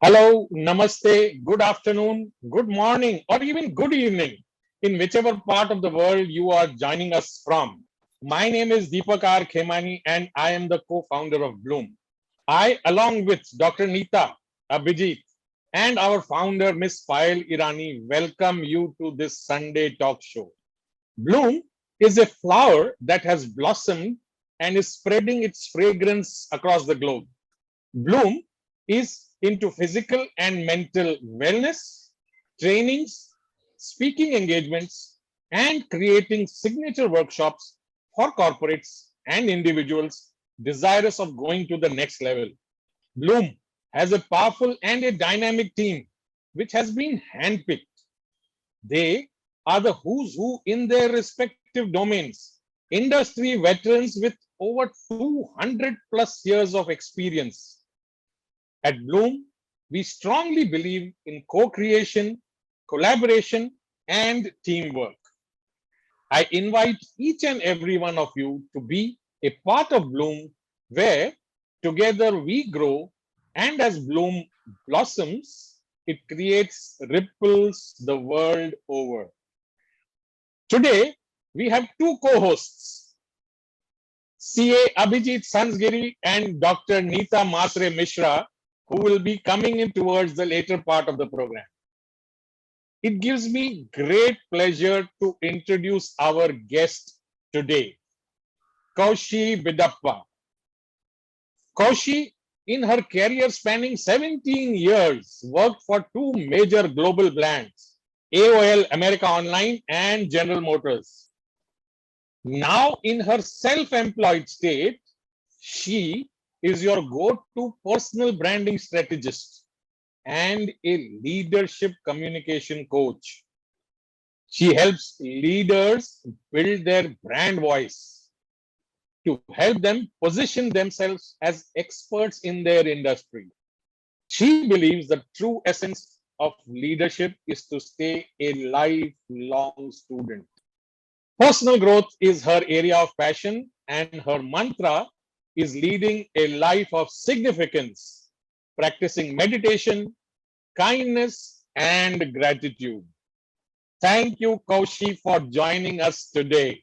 Hello, namaste, good afternoon, good morning, or even good evening, in whichever part of the world you are joining us from. My name is Deepak R. Khemani, and I am the co-founder of Bloom. I, along with Dr. Neeta, Abhijit, and our founder, Miss Payal Irani, welcome you to this Sunday talk show. Bloom is a flower that has blossomed and is spreading its fragrance across the globe. Bloom is into physical and mental wellness, trainings, speaking engagements, and creating signature workshops for corporates and individuals desirous of going to the next level. Bloom has a powerful and a dynamic team which has been handpicked. They are the who's who in their respective domains, industry veterans with over 200 plus years of experience. At Bloom, we strongly believe in co-creation, collaboration, and teamwork. I invite each and every one of you to be a part of Bloom, where together we grow, and as Bloom blossoms, it creates ripples the world over. Today, we have two co-hosts, CA Abhijit Sansgiri and Dr. Neeta Matre Mishra, who will be coming in towards the later part of the program. It gives me great pleasure to introduce our guest today, Kaushi Bidappa. Kaushi, in her career spanning 17 years, worked for two major global brands, AOL America Online and General Motors. Now, in her self-employed state, she is your go-to personal branding strategist and a leadership communication coach. She helps leaders build their brand voice to help them position themselves as experts in their industry. She believes the true essence of leadership is to stay a lifelong student. Personal growth is her area of passion, and her mantra is leading a life of significance, practicing meditation, kindness, and gratitude. Thank you, Kaushi, for joining us today.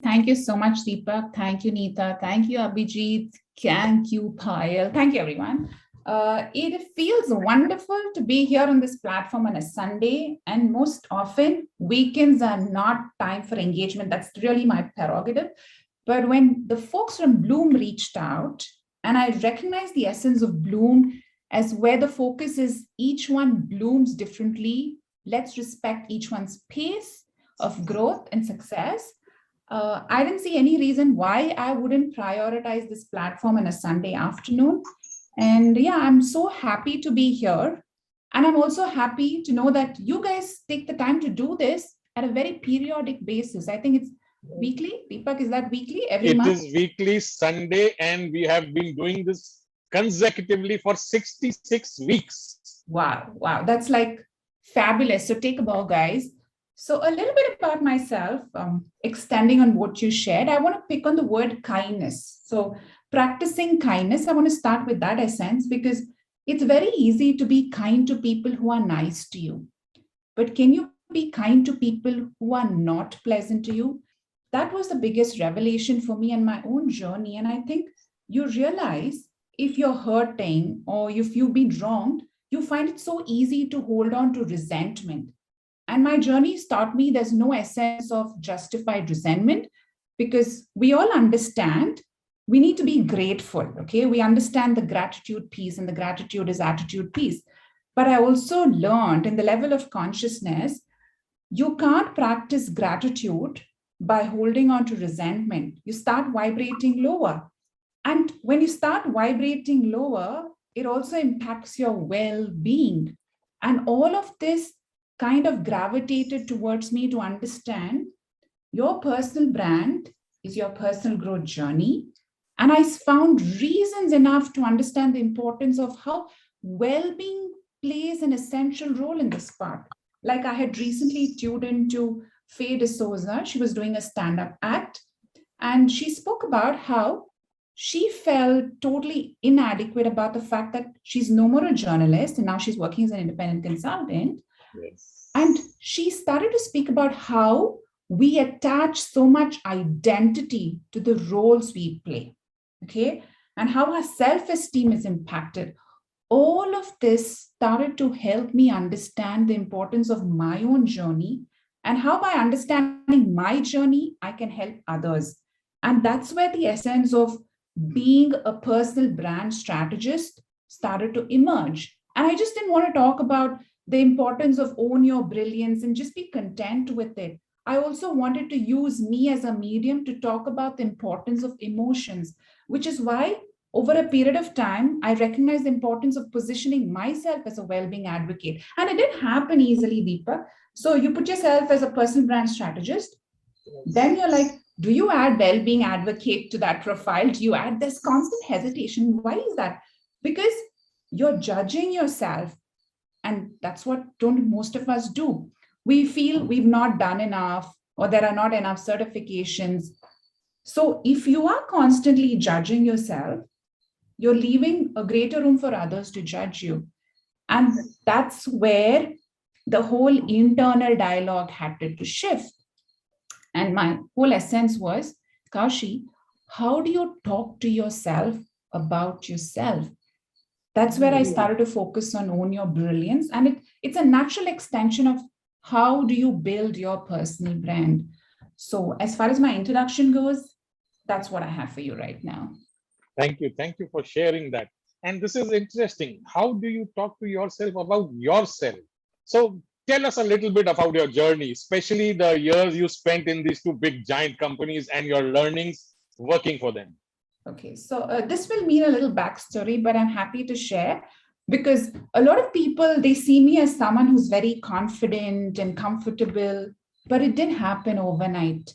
Thank you so much, Deepak. Thank you, Neeta. Thank you, Abhijit. Thank you, Payal. Thank you, everyone. It feels wonderful to be here on this platform on a Sunday, and most often weekends are not time for engagement. That's really my prerogative. But when the folks from Bloom reached out, and I recognized the essence of Bloom as where the focus is each one blooms differently. Let's respect each one's pace of growth and success. I didn't see any reason why I wouldn't prioritize this platform on a Sunday afternoon. And yeah, I'm so happy to be here. And I'm also happy to know that you guys take the time to do this at a very periodic basis. I think it's weekly. Deepak, is that weekly? Every month? It is weekly Sunday, and we have been doing this consecutively for 66 weeks. Wow. That's like fabulous. So take a bow, guys. So a little bit about myself, extending on what you shared, I want to pick on the word kindness. So practicing kindness, I want to start with that essence because it's very easy to be kind to people who are nice to you. But can you be kind to people who are not pleasant to you? That was the biggest revelation for me in my own journey. And I think you realize if you're hurting or if you've been wronged, you find it so easy to hold on to resentment. And my journey's taught me there's no essence of justified resentment because we all understand we need to be grateful. Okay. We understand the gratitude piece, and the gratitude is attitude piece. But I also learned in the level of consciousness, you can't practice gratitude by holding on to resentment. You start vibrating lower. And when you start vibrating lower, it also impacts your well-being. And all of this kind of gravitated towards me to understand your personal brand is your personal growth journey. And I found reasons enough to understand the importance of how well-being plays an essential role in this part. Like I had recently tuned into Faye D'Souza. She was doing a stand-up act, and she spoke about how she felt totally inadequate about the fact that she's no more a journalist and now she's working as an independent consultant. And Yes. she started to speak about how we attach so much identity to the roles we play, okay, and how our self-esteem is impacted. All of this started to help me understand the importance of my own journey and how by understanding my journey, I can help others. And that's where the essence of being a personal brand strategist started to emerge. And I just didn't want to talk about the importance of own your brilliance and just be content with it. I also wanted to use me as a medium to talk about the importance of emotions, which is why over a period of time, I recognized the importance of positioning myself as a well-being advocate. And it didn't happen easily, Deepa. So you put yourself as a personal brand strategist, then you're like, do you add well-being advocate to that profile? Do you add this constant hesitation? Why is that? Because you're judging yourself. And that's what don't most of us do. We feel we've not done enough or there are not enough certifications. So if you are constantly judging yourself, you're leaving a greater room for others to judge you. And that's where the whole internal dialogue had to shift. And my whole essence was, Kaushi, how do you talk to yourself about yourself? That's where I started to focus on own your brilliance. And it's a natural extension of how do you build your personal brand. So as far as my introduction goes, that's what I have for you right now. Thank you. Thank you for sharing that. And this is interesting. How do you talk to yourself about yourself? So tell us a little bit about your journey, especially the years you spent in these two big giant companies and your learnings working for them. Okay, so this will mean a little backstory, but I'm happy to share because a lot of people, they see me as someone who's very confident and comfortable, but it didn't happen overnight.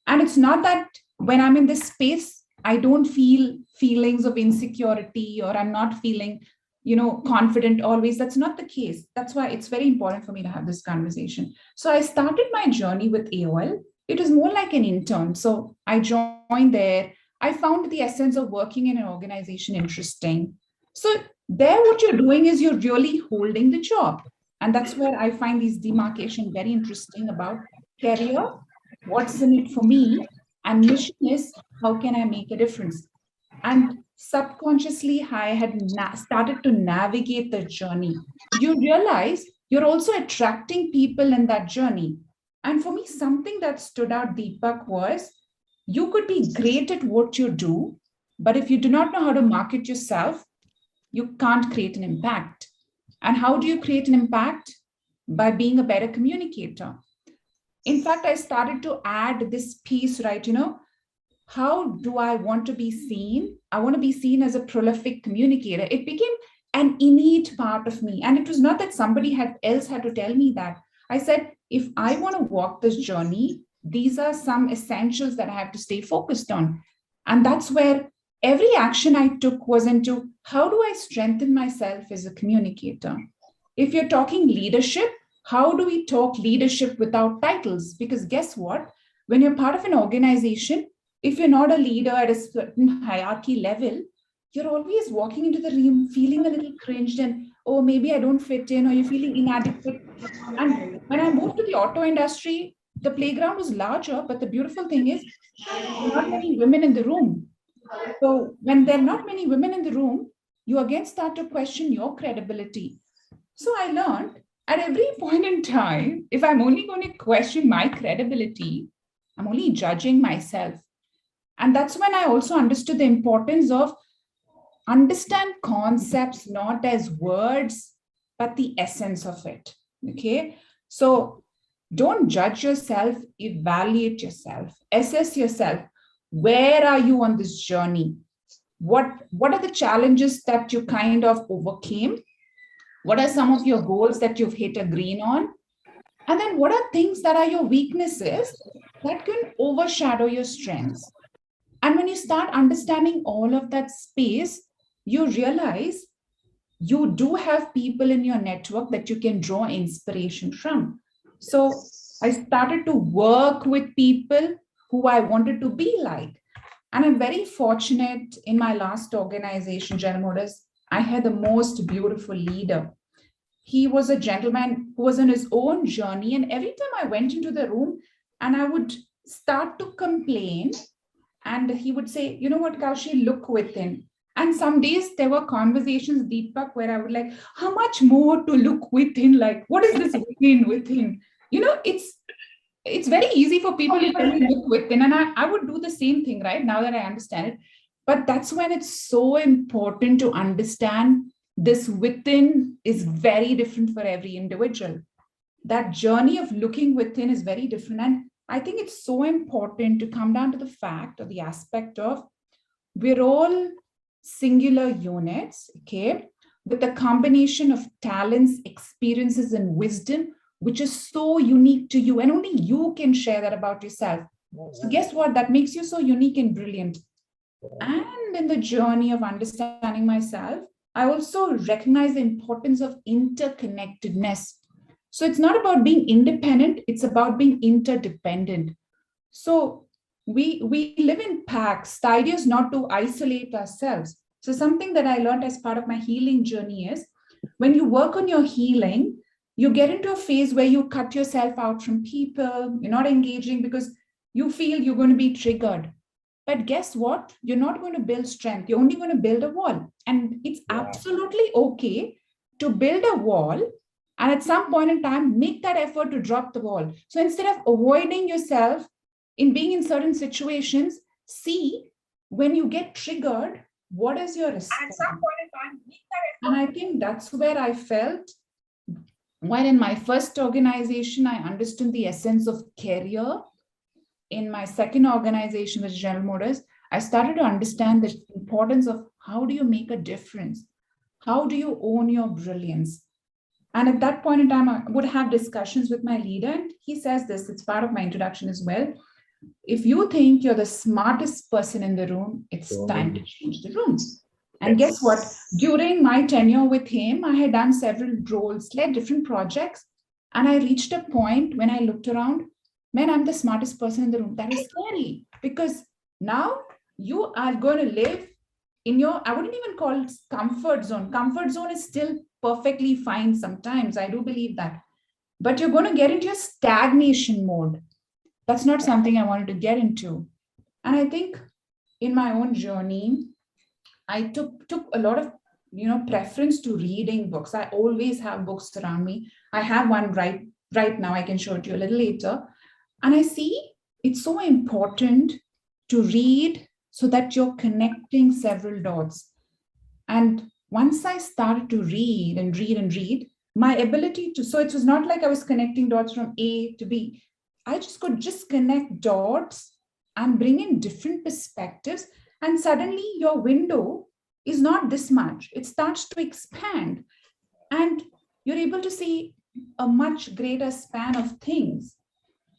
And it's not that when I'm in this space, I don't feel feelings of insecurity or I'm not feeling, confident always. That's not the case. That's why it's very important for me to have this conversation. So I started my journey with AOL. It was more like an intern. So I joined there. I found the essence of working in an organization interesting. So there, what you're doing is you're really holding the job. And that's where I find these demarcation very interesting about career, what's in it for me, and mission is how can I make a difference? And subconsciously, I had started to navigate the journey. You realize you're also attracting people in that journey. And for me, something that stood out, Deepak, was you could be great at what you do, but if you do not know how to market yourself, you can't create an impact. And how do you create an impact? By being a better communicator. In fact, I started to add this piece, right? How do I want to be seen? I want to be seen as a prolific communicator. It became an innate part of me. And it was not that somebody else had to tell me that. I said, if I want to walk this journey, these are some essentials that I have to stay focused on. And that's where every action I took was into how do I strengthen myself as a communicator? If you're talking leadership, how do we talk leadership without titles? Because guess what? When you're part of an organization, if you're not a leader at a certain hierarchy level, you're always walking into the room feeling a little cringed and, oh, maybe I don't fit in, or you're feeling inadequate. And when I moved to the auto industry, the playground was larger, but the beautiful thing is there are not many women in the room. So when there are not many women in the room, you again start to question your credibility. So I learned at every point in time, if I'm only going to question my credibility, I'm only judging myself. And that's when I also understood the importance of understand concepts not as words, but the essence of it. Okay. So don't judge yourself, evaluate yourself, assess yourself. Where are you on this journey? What are the challenges that you kind of overcame? What are some of your goals that you've hit a green on? And then what are things that are your weaknesses that can overshadow your strengths? And when you start understanding all of that space, you realize you do have people in your network that you can draw inspiration from. So I started to work with people who I wanted to be like. And I'm very fortunate in my last organization, General Motors, I had the most beautiful leader. He was a gentleman who was on his own journey. And every time I went into the room and I would start to complain, and he would say, you know what, Kaushi, look within. And some days there were conversations, Deepak, where I would like, how much more to look within? Like, what is this within? You know, it's very easy for people to tell you look within. And I would do the same thing, right? Now that I understand it. But that's when it's so important to understand this within is very different for every individual. That journey of looking within is very different. And I think it's so important to come down to the fact or the aspect of we're all singular units, okay, with a combination of talents, experiences, and wisdom, which is so unique to you. And only you can share that about yourself. So guess what? That makes you so unique and brilliant. And in the journey of understanding myself, I also recognize the importance of interconnectedness. So it's not about being independent, it's about being interdependent. So we live in packs. The idea is not to isolate ourselves. So something that I learned as part of my healing journey is when you work on your healing, you get into a phase where you cut yourself out from people, you're not engaging because you feel you're going to be triggered. But guess what? You're not going to build strength. You're only going to build a wall. And it's absolutely okay to build a wall. And at some point in time, make that effort to drop the wall. So instead of avoiding yourself in being in certain situations, see when you get triggered, what is your response? At some point in time, make that effort. And I think that's where I felt while in my first organization, I understood the essence of career. In my second organization, which is General Motors, I started to understand the importance of how do you make a difference? How do you own your brilliance? And at that point in time, I would have discussions with my leader. And he says this, it's part of my introduction as well. If you think you're the smartest person in the room, it's time to change the rooms. And guess what? During my tenure with him, I had done several roles, led different projects. And I reached a point when I looked around, man, I'm the smartest person in the room. That is scary because now you are going to live in your, I wouldn't even call it comfort zone. Comfort zone is still perfectly fine sometimes. I do believe that. But you're going to get into a stagnation mode. That's not something I wanted to get into. And I think in my own journey, I took a lot of preference to reading books. I always have books around me. I have one right now. I can show it to you a little later. And I see it's so important to read so that you're connecting several dots. And once I started to read and read and read, my ability to, so it was not like I was connecting dots from A to B. I just could just connect dots and bring in different perspectives. And suddenly your window is not this much. It starts to expand. And you're able to see a much greater span of things.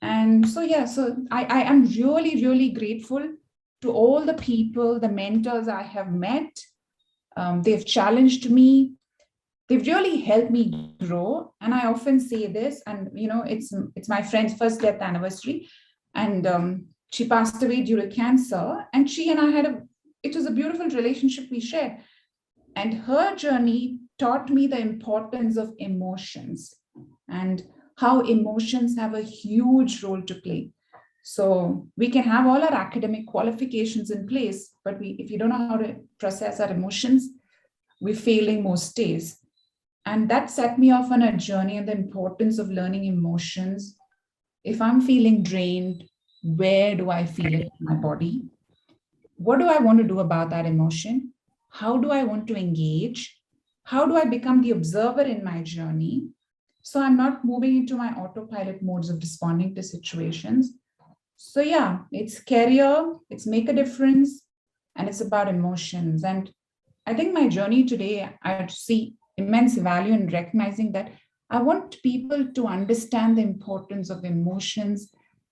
And so, yeah, so I am really, really grateful to all the people, the mentors I have met. They've challenged me. They've really helped me grow. And I often say this, and, it's my friend's first death anniversary. And she passed away due to cancer. And she and I it was a beautiful relationship we shared. And her journey taught me the importance of emotions and how emotions have a huge role to play. So we can have all our academic qualifications in place, but if you don't know how to process our emotions, we're failing most days. And that set me off on a journey and the importance of learning emotions. If I'm feeling drained, where do I feel it in my body? What do I want to do about that emotion? How do I want to engage? How do I become the observer in my journey? So I'm not moving into my autopilot modes of responding to situations. So yeah, it's career, it's make a difference, and it's about emotions. And I think my journey today, I see immense value in recognizing that I want people to understand the importance of emotions,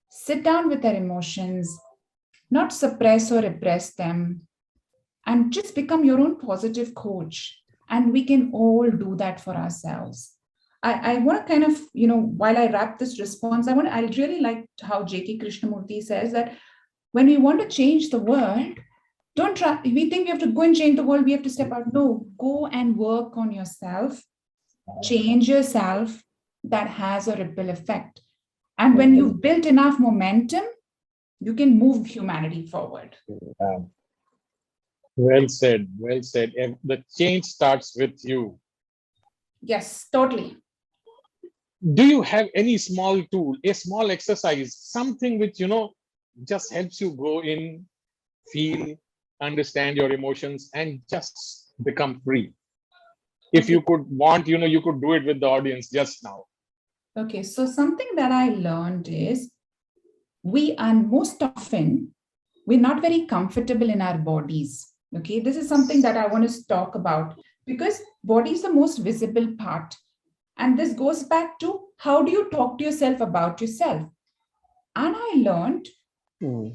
sit down with their emotions, not suppress or repress them, and just become your own positive coach. And we can all do that for ourselves. I want to kind of, while I wrap this response, I really like how J.K. Krishnamurti says that when we want to change the world, don't try, we think we have to go and change the world, we have to step out. No, go and work on yourself, change yourself. That has a ripple effect. And when you've built enough momentum, you can move humanity forward. Well said. Well said. And the change starts with you. Yes, totally. Do you have any small tool, a small exercise, something which, just helps you go in, feel, understand your emotions, and just become free? If you could want, you could do it with the audience just now. Okay, so something that I learned is we are most often, we're not very comfortable in our bodies. Okay, this is something that I want to talk about because body is the most visible part. And this goes back to how do you talk to yourself about yourself? And I learned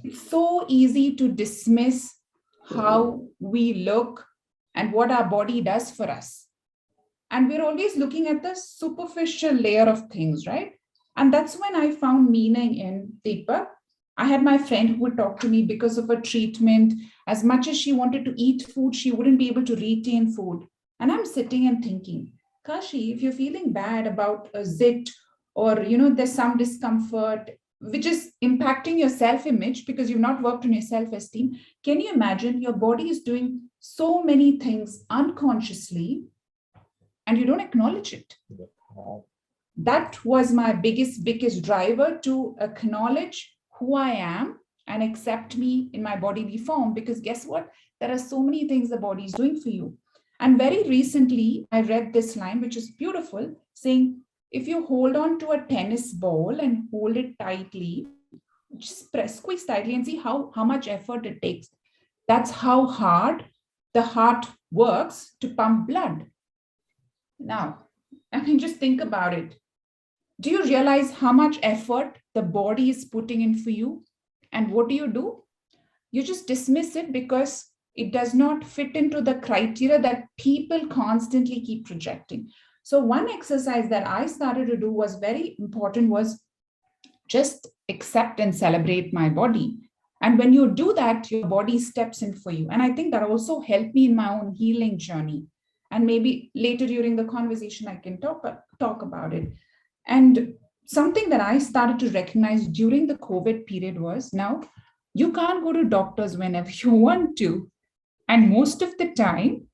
it's so easy to dismiss how we look and what our body does for us. And we're always looking at the superficial layer of things, right? And that's when I found meaning in Deepak. I had my friend who would talk to me because of a treatment. As much as she wanted to eat food, she wouldn't be able to retain food. And I'm sitting and thinking, Kaushi, if you're feeling bad about a zit or, there's some discomfort, which is impacting your self-image because you've not worked on your self-esteem, can you imagine your body is doing so many things unconsciously and you don't acknowledge it? That was my biggest driver to acknowledge who I am and accept me in my bodily form. Because guess what? There are so many things the body is doing for you. And very recently, I read this line, which is beautiful, saying, if you hold on to a tennis ball and hold it tightly, just squeeze tightly and see how much effort it takes. That's how hard the heart works to pump blood. Now, I mean, just think about it. Do you realize how much effort the body is putting in for you? And what do? You just dismiss it because it does not fit into the criteria that people constantly keep projecting. So one exercise that I started to do was very important, was just accept and celebrate my body. And when you do that, your body steps in for you. And I think that also helped me in my own healing journey. And maybe later during the conversation, I can talk about it. And something that I started to recognize during the COVID period was, now you can't go to doctors whenever you want to. And most of the time,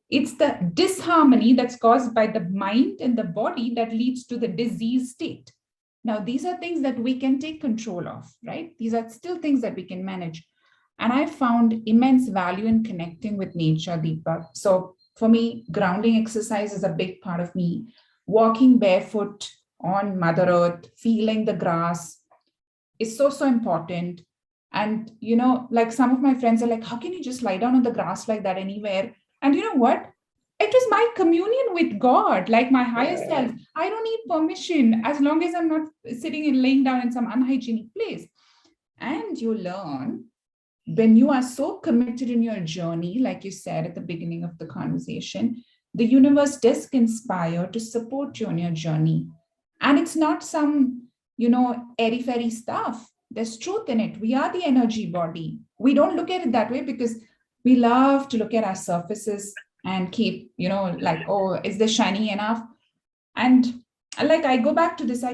it's the disharmony that's caused by the mind and the body that leads to the disease state. Now, these are things that we can take control of, right? These are still things that we can manage. And I found immense value in connecting with nature, Deepak. So for me, grounding exercise is a big part of me. Walking barefoot on Mother Earth, feeling the grass is so important. And, like some of my friends are like, how can you just lie down on the grass like that anywhere? And you know what? It was my communion with God, like my higher self. I don't need permission as long as I'm not sitting and laying down in some unhygienic place. And you learn when you are so committed in your journey, like you said at the beginning of the conversation, the universe does conspire to support you on your journey. And it's not some, airy-fairy stuff. There's truth in it. We are the energy body. We don't look at it that way because we love to look at our surfaces and keep, like, oh, is this shiny enough? And like, I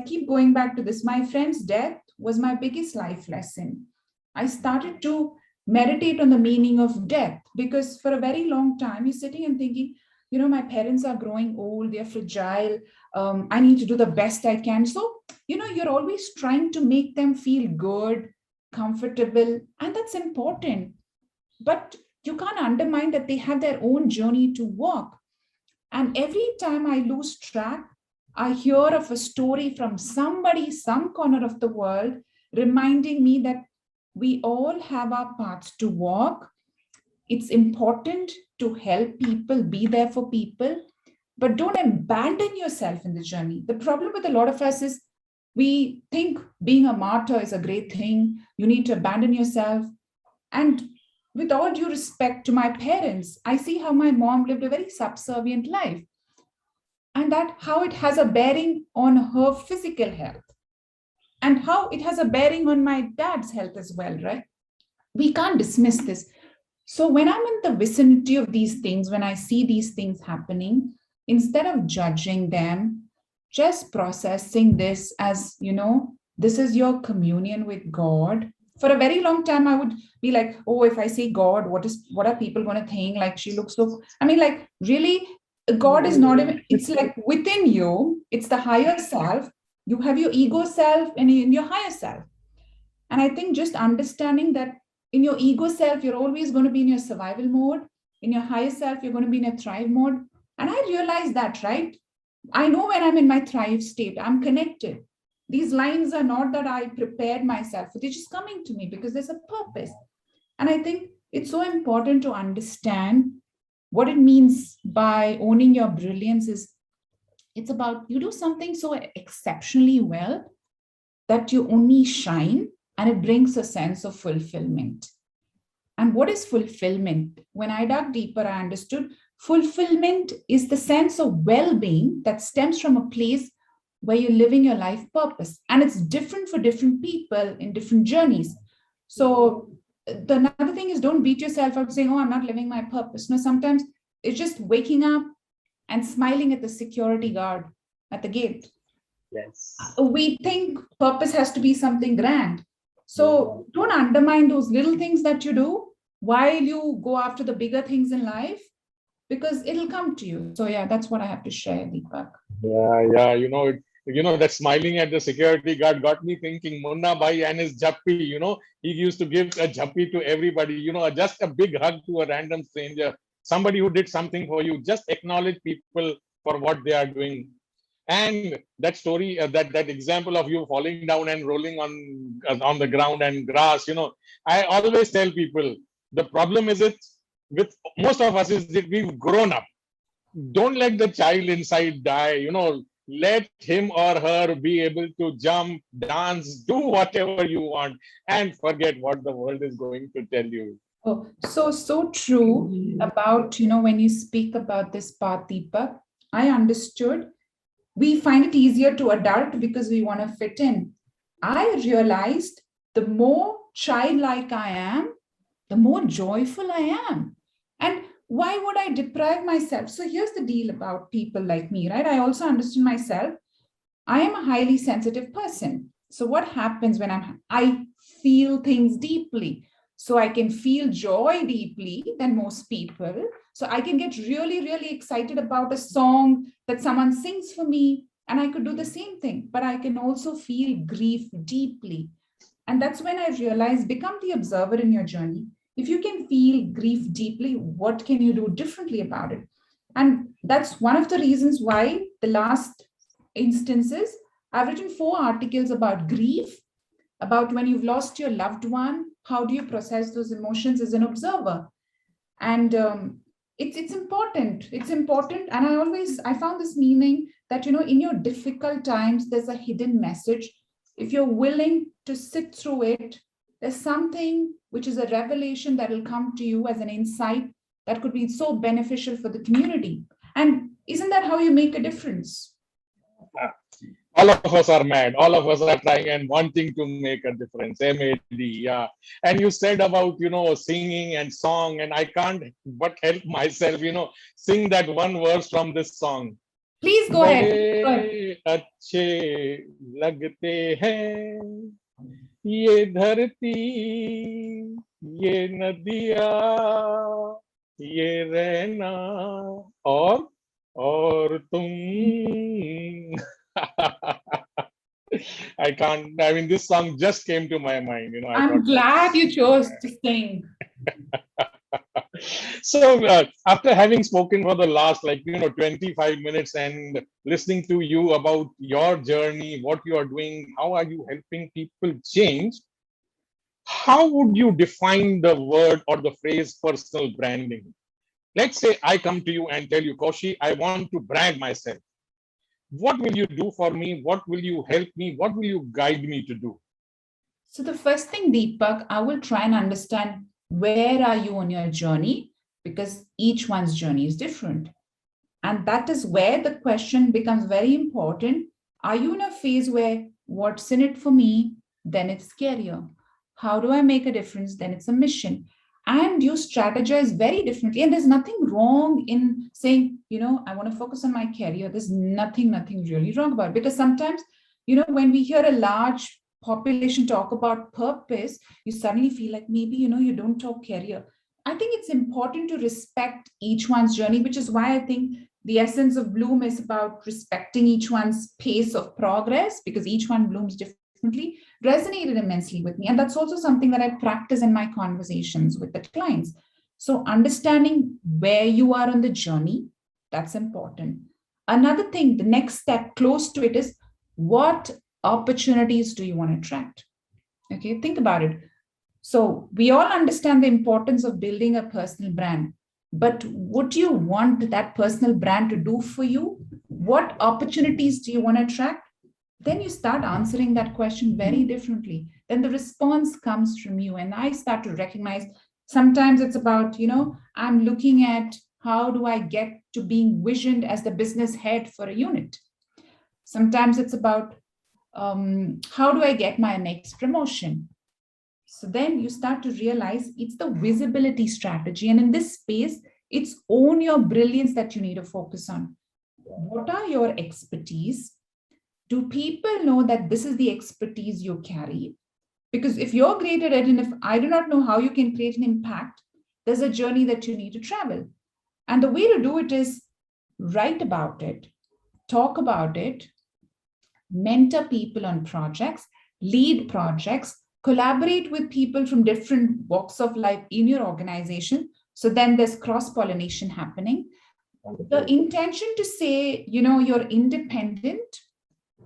keep going back to this. My friend's death was my biggest life lesson. I started to meditate on the meaning of death because for a very long time, you're sitting and thinking, my parents are growing old, they're fragile. I need to do the best I can. So, you're always trying to make them feel good, comfortable, and that's important. But you can't undermine that they have their own journey to walk. And every time I lose track, I hear of a story from somebody, some corner of the world, reminding me that we all have our paths to walk. It's important to help people, be there for people, but don't abandon yourself in the journey. The problem with a lot of us is we think being a martyr is a great thing. You need to abandon yourself. And with all due respect to my parents, I see how my mom lived a very subservient life and that how it has a bearing on her physical health and how it has a bearing on my dad's health as well, right? we can't dismiss this. So when I'm in the vicinity of these things, when I see these things happening, instead of judging them, just processing this as, this is your communion with God. For a very long time, I would be like, oh, if I say God, what are people going to think? Like, she looks so, I mean, like, really, God is not even, it's like within you, it's the higher self. You have your ego self and your higher self. And I think just understanding that in your ego self, you're always going to be in your survival mode. In your higher self, you're going to be in a thrive mode. And I realize that, right? I know when I'm in my thrive state, I'm connected. These lines are not that I prepared myself, they're just coming to me because there's a purpose. And I think it's so important to understand what it means by owning your brilliance is it's about you do something so exceptionally well that you only shine, and it brings a sense of fulfillment. And what is fulfillment? When I dug deeper, I understood fulfillment is the sense of well being that stems from a place where you're living your life purpose. And it's different for different people in different journeys. So, the another thing is don't beat yourself up saying, oh, I'm not living my purpose. No, sometimes it's just waking up and smiling at the security guard at the gate. Yes. We think purpose has to be something grand. So don't undermine those little things that you do while you go after the bigger things in life, because it'll come to you. So yeah, that's what I have to share, Deepak. Yeah. That smiling at the security guard got me thinking Munna Bhai and his jappi, he used to give a jappi to everybody, just a big hug to a random stranger, somebody who did something for you. Just acknowledge people for what they are doing. And that story, that example of you falling down and rolling on the ground and grass, I always tell people the problem is it with most of us is that we've grown up. Don't let the child inside die. Let him or her be able to jump, dance, do whatever you want, and forget what the world is going to tell you. Oh, so true about, when you speak about this path, Deepak, I understood. We find it easier to adult because we want to fit in. I realized the more childlike I am, the more joyful I am. And why would I deprive myself? So here's the deal about people like me, right? I also understood myself. I am a highly sensitive person. So what happens when I feel things deeply? So I can feel joy deeply than most people. So I can get really, really excited about a song that someone sings for me, and I could do the same thing. But I can also feel grief deeply. And that's when I realized become the observer in your journey. If you can feel grief deeply, what can you do differently about it? And that's one of the reasons why the last instances, I've written 4 articles about grief, about when you've lost your loved one, how do you process those emotions as an observer? And it's important. It's important. And I found this meaning that, in your difficult times, there's a hidden message. If you're willing to sit through it, there's something which is a revelation that will come to you as an insight that could be so beneficial for the community. And isn't that how you make a difference? All of us are mad. All of us are trying and wanting to make a difference. MAD, yeah. And you said about, singing and song, and I can't but help myself, sing that one verse from this song. Please go ahead. बड़े अच्छे लगते हैं ये धरती ये नदियाँ ये रहना और तुम. I mean, this song just came to my mind. I'm glad you chose to sing. So after having spoken for the last 25 minutes and listening to you about your journey, what you are doing, how are you helping people change, how would you define the word or the phrase personal branding? Let's say I come to you and tell you, Kaushi, I want to brand myself. What will you do for me? What will you help me? What will you guide me to do? So the first thing, Deepak, I will try and understand where are you on your journey, because each one's journey is different. And that is where the question becomes very important. Are you in a phase where what's in it for me? Then it's scarier. how do I make a difference? Then it's a mission. And you strategize very differently. And there's nothing wrong in saying, I want to focus on my career. There's nothing really wrong about it. Because sometimes, when we hear a large population talk about purpose, you suddenly feel like maybe, you don't talk career. I think it's important to respect each one's journey, which is why I think the essence of Bloom is about respecting each one's pace of progress, because each one blooms differently, resonated immensely with me. And that's also something that I practice in my conversations with the clients. So understanding where you are on the journey, that's important. Another thing, the next step close to it is, what opportunities do you want to attract? Okay, think about it. So we all understand the importance of building a personal brand, but would you want that personal brand to do for you? What opportunities do you want to attract? Then you start answering that question very differently. Then the response comes from you. And I start to recognize sometimes it's about, I'm looking at how do I get to being visioned as the business head for a unit. Sometimes it's about how do I get my next promotion? So then you start to realize it's the visibility strategy. And in this space, it's own your brilliance that you need to focus on. What are your expertise? Do people know that this is the expertise you carry? Because if you're great at it, and if I do not know how you can create an impact, there's a journey that you need to travel. And the way to do it is write about it, talk about it, mentor people on projects, lead projects, collaborate with people from different walks of life in your organization. So then there's cross-pollination happening. The intention to say, you're independent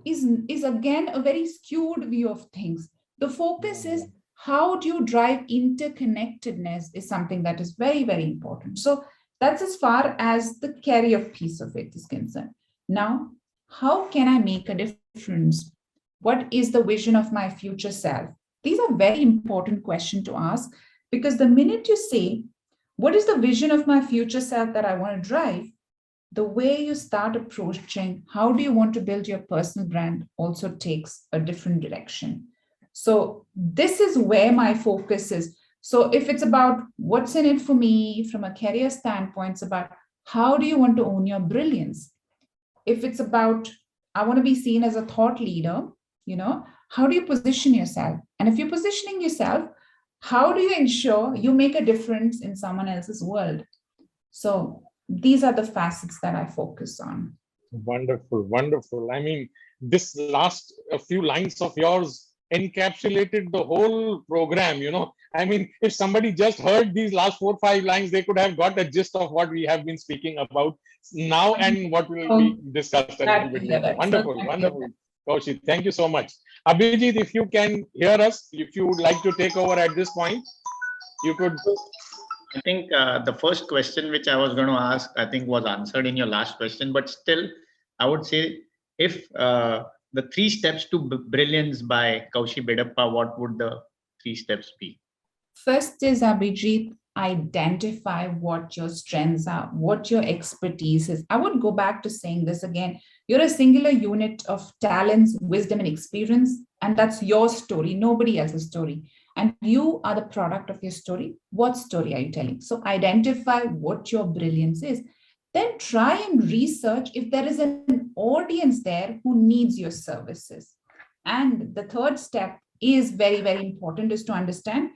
is again a very skewed view of things. The focus is how do you drive interconnectedness is something that is very, very important. So that's as far as the career piece of it is concerned. Now, how can I make a difference? What is the vision of my future self? These are very important questions to ask, because the minute you say, what is the vision of my future self that I want to drive? The way you start approaching how do you want to build your personal brand also takes a different direction. So this is where my focus is. So if it's about what's in it for me from a career standpoint, it's about how do you want to own your brilliance? If it's about, I want to be seen as a thought leader, how do you position yourself? And if you're positioning yourself, how do you ensure you make a difference in someone else's world? So these are the facets that I focus on. Wonderful, wonderful. I mean, this last few lines of yours encapsulated the whole program. I mean, if somebody just heard these last 4-5 lines, they could have got a gist of what we have been speaking about now and what will be discussed a little bit later. Wonderful, wonderful. Kaushi, thank you so much. Abhijit, if you can hear us, if you would like to take over at this point, you could. I think the first question which I was going to ask, I think was answered in your last question, but still, I would say if the 3 steps to brilliance by Kaushi Bidappa, what would the 3 steps be? First is, Abhijit, identify what your strengths are, what your expertise is. I would go back to saying this again. You're a singular unit of talents, wisdom, and experience, and that's your story, nobody else's story. And you are the product of your story. What story are you telling? So identify what your brilliance is. Then try and research if there is an audience there who needs your services. And the third step is very, very important, is to understand,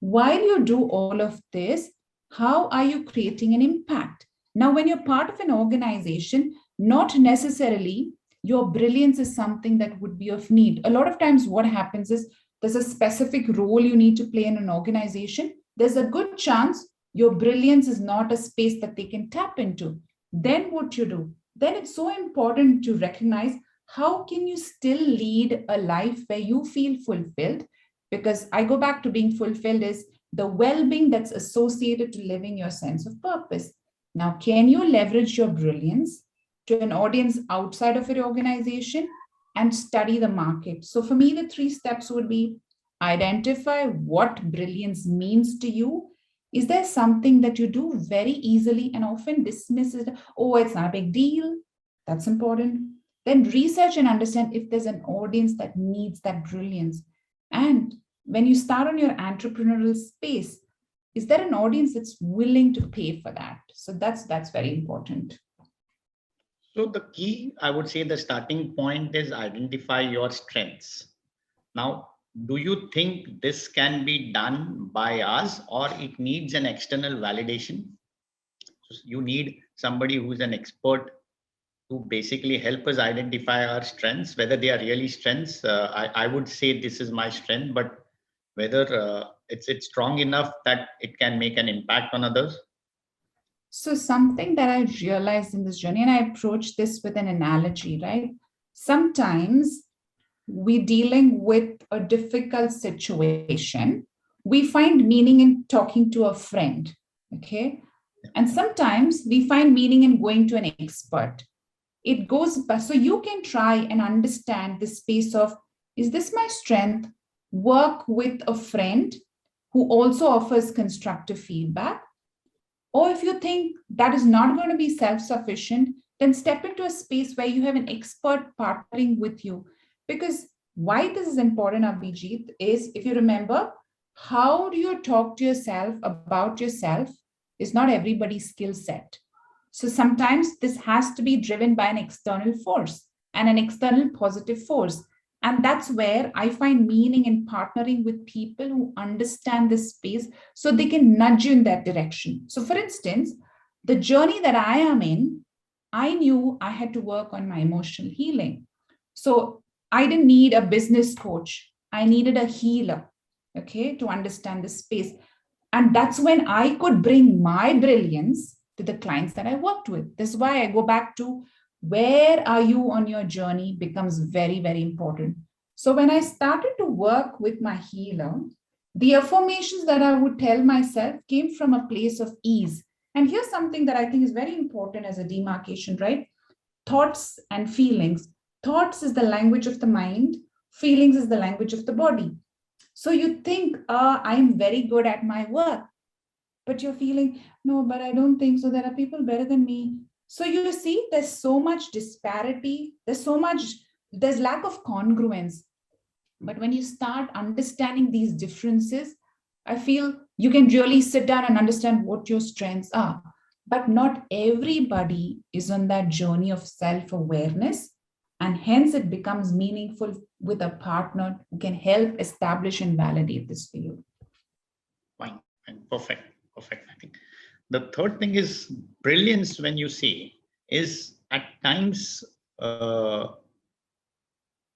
while you do all of this, how are you creating an impact? Now, when you're part of an organization, not necessarily your brilliance is something that would be of need. A lot of times what happens is there's a specific role you need to play in an organization. There's a good chance your brilliance is not a space that they can tap into. Then what you do? Then it's so important to recognize, how can you still lead a life where you feel fulfilled? Because I go back to being fulfilled is the well-being that's associated to living your sense of purpose. Now, can you leverage your brilliance to an audience outside of your organization and study the market? So for me, the 3 steps would be identify what brilliance means to you. Is there something that you do very easily and often dismiss it? Oh, it's not a big deal. That's important. Then research and understand if there's an audience that needs that brilliance. And when you start on your entrepreneurial space, is there an audience that's willing to pay for that? So that's very important. So the key, I would say the starting point is identify your strengths. Now, do you think this can be done by us or it needs an external validation? So you need somebody who's an expert to basically help us identify our strengths, whether they are really strengths. I would say this is my strength, but whether it's strong enough that it can make an impact on others. So something that I realized in this journey, and I approach this with an analogy, right? Sometimes we're dealing with a difficult situation. We find meaning in talking to a friend, okay? And sometimes we find meaning in going to an expert. It goes, so you can try and understand the space of, is this my strength? Work with a friend who also offers constructive feedback. Or if you think that is not going to be self-sufficient, then step into a space where you have an expert partnering with you. Because why this is important, Abhijit, is if you remember, how do you talk to yourself about yourself is not everybody's skill set. So sometimes this has to be driven by an external force and an external positive force. And that's where I find meaning in partnering with people who understand this space so they can nudge you in that direction. So, for instance, the journey that I am in, I knew I had to work on my emotional healing. So, I didn't need a business coach, I needed a healer, okay, to understand this space. And that's when I could bring my brilliance to the clients that I worked with. This is why I go back to where are you on your journey becomes very, very important. So when I started to work with my healer, the affirmations that I would tell myself came from a place of ease. And here's something that I think is very important as a demarcation, right? Thoughts and feelings. Thoughts is the language of the mind, feelings is the language of the body. So you think, I'm very good at my work, but you're feeling, no, but I don't think so. There are people better than me. So you see, there's so much disparity. There's lack of congruence. But when you start understanding these differences, I feel you can really sit down and understand what your strengths are. But not everybody is on that journey of self-awareness. And hence it becomes meaningful with a partner who can help establish and validate this for you. Fine. Perfect. I think the third thing is brilliance. When you say is at times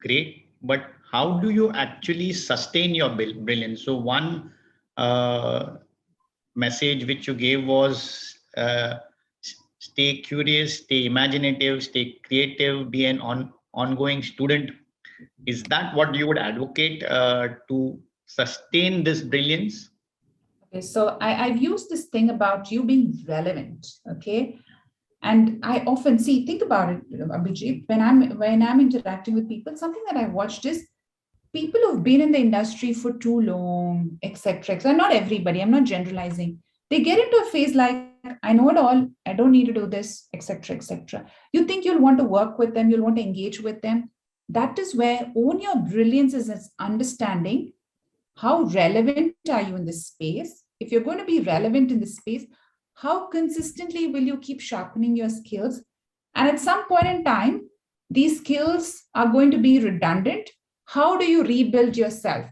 great, but how do you actually sustain your brilliance? So one message which you gave was stay curious, stay imaginative, stay creative, be an ongoing student. Is that what you would advocate to sustain this brilliance? Okay, so I've used this thing about you being relevant, okay? And I often see, think about it, Abhijit, when I'm interacting with people, something that I watched is people who've been in the industry for too long, etc. So not everybody, I'm not generalizing. They get into a phase like, I know it all, I don't need to do this, etc., etc. You think you'll want to work with them, you'll want to engage with them. That is where own your brilliance is understanding how relevant are you in this space. If you're going to be relevant in this space, how consistently will you keep sharpening your skills? And at some point in time, these skills are going to be redundant. How do you rebuild yourself?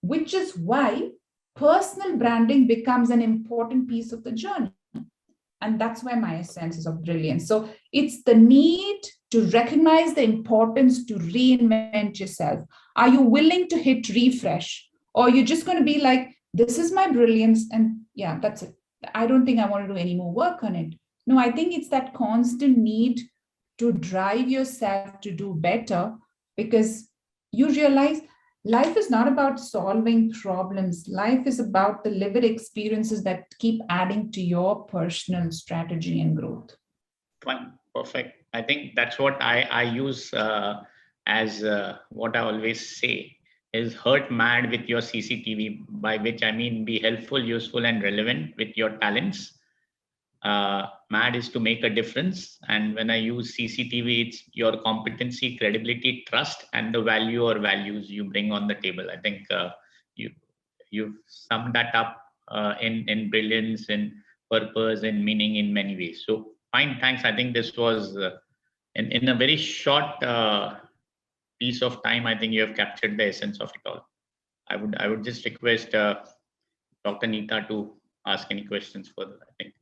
Which is why personal branding becomes an important piece of the journey. And that's where my essence is of brilliance. So it's the need to recognize the importance to reinvent yourself. Are you willing to hit refresh? Or you're just going to be like, this is my brilliance, and yeah, that's it. I don't think I want to do any more work on it. No, I think it's that constant need to drive yourself to do better, because you realize life is not about solving problems. Life is about the lived experiences that keep adding to your personal strategy and growth. Fine, perfect. I think that's what I use as what I always say is hurt mad with your CCTV, by which I mean be helpful, useful, and relevant with your talents. Mad is to make a difference. And when I use CCTV, it's your competency, credibility, trust, and the value or values you bring on the table. I think you've summed that up in brilliance and purpose and meaning in many ways. So fine, thanks. I think this was in a very short piece of time. I think you have captured the essence of it all. I would just request Dr. Neeta to ask any questions further. I think.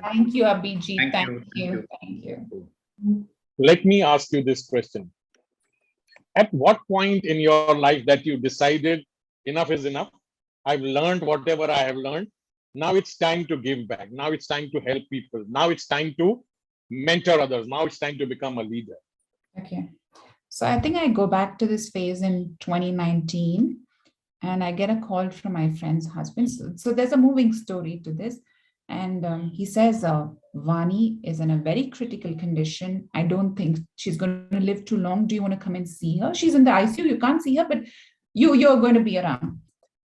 Thank you, Abhijit. Thank Thank you. you. Let me ask you this question. At what point in your life that you decided enough is enough? I've learned whatever I have learned. Now it's time to give back. Now it's time to help people. Now it's time to mentor others. Now it's time to become a leader. Okay. So I think I go back to this phase in 2019 and I get a call from my friend's husband. So there's a moving story to this. And he says, Vani is in a very critical condition. I don't think she's going to live too long. Do you want to come and see her? She's in the ICU. You can't see her, but you're going to be around.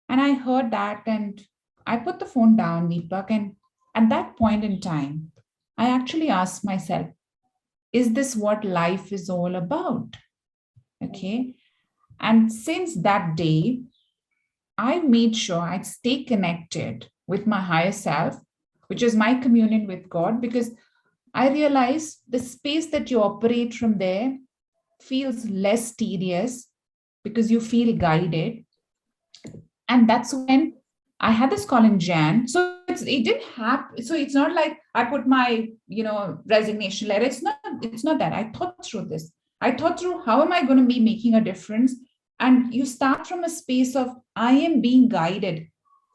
And I heard that and I put the phone down, Deepak. And at that point in time, I actually asked myself, is this what life is all about? Okay. And since that day, I made sure I'd stay connected with my higher self, which is my communion with God, because I realized the space that you operate from there feels less tedious because you feel guided. And that's when I had this call in Jan. So it didn't happen. So it's not like I put my, resignation letter. It's not that. I thought through this. I thought through how am I going to be making a difference? And you start from a space of I am being guided.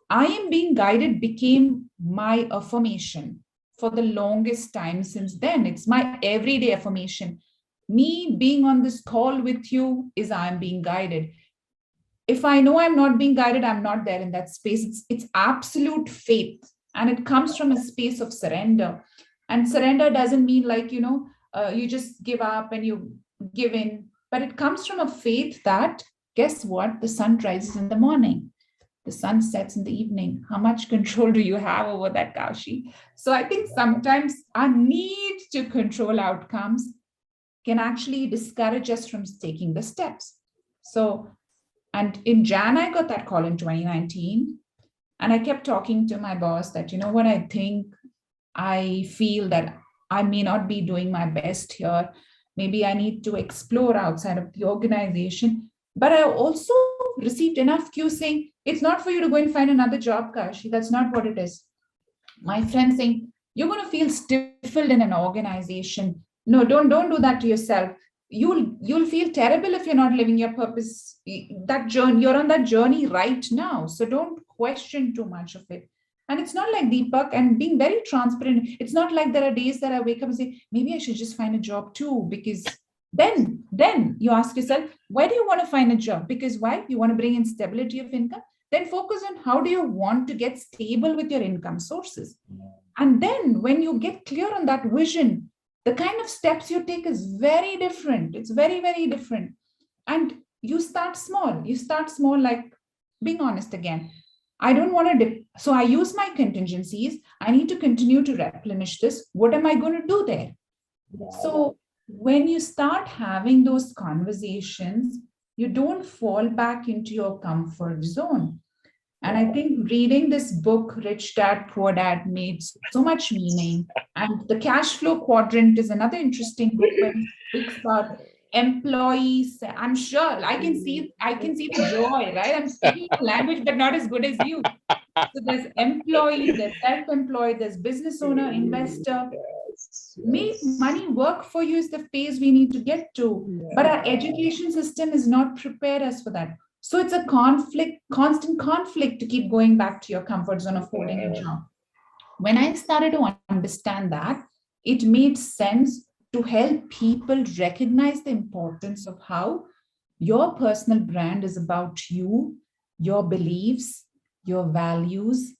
I am being guided became my affirmation for the longest time since then. It's my everyday affirmation. Me being on this call with you is I am being guided. If I know I'm not being guided, I'm not there in that space. It's absolute faith. And it comes from a space of surrender. And surrender doesn't mean like, you just give up and you give in. But it comes from a faith that, guess what? The sun rises in the morning. The sun sets in the evening. How much control do you have over that, Kaushi? So I think sometimes our need to control outcomes can actually discourage us from taking the steps. So, and in Jan, I got that call in 2019. And I kept talking to my boss that, what I think, I feel that I may not be doing my best here. Maybe I need to explore outside of the organization. But I also received enough cues saying, it's not for you to go and find another job, Kaushi. That's not what it is. My friend saying, you're going to feel stifled in an organization. No, don't do that to yourself. You'll feel terrible if you're not living your purpose. That journey, you're on that journey right now. So don't question too much of it. And it's not like Deepak, and being very transparent, it's not like there are days that I wake up and say, maybe I should just find a job too, because then you ask yourself, why do you want to find a job? Because why? You want to bring in stability of income? Then focus on how do you want to get stable with your income sources. And then when you get clear on that vision, the kind of steps you take is very different. It's very, very different. And you start small. You start small, like being honest again. I don't want to, so I use my contingencies. I need to continue to replenish this. What am I going to do there? So when you start having those conversations, you don't fall back into your comfort zone. And I think reading this book, Rich Dad, Poor Dad, made so much meaning. And the cash flow quadrant is another interesting book where it speaks about employees. I'm sure I can see the joy, right? I'm speaking a language, but not as good as you. So there's employee, there's self-employed, there's business owner, investor. Make money work for you is the phase we need to get to. But our education system is not prepared us for that. So it's a constant conflict to keep going back to your comfort zone of holding a job. When I started to understand that, it made sense to help people recognize the importance of how your personal brand is about you, your beliefs, your values,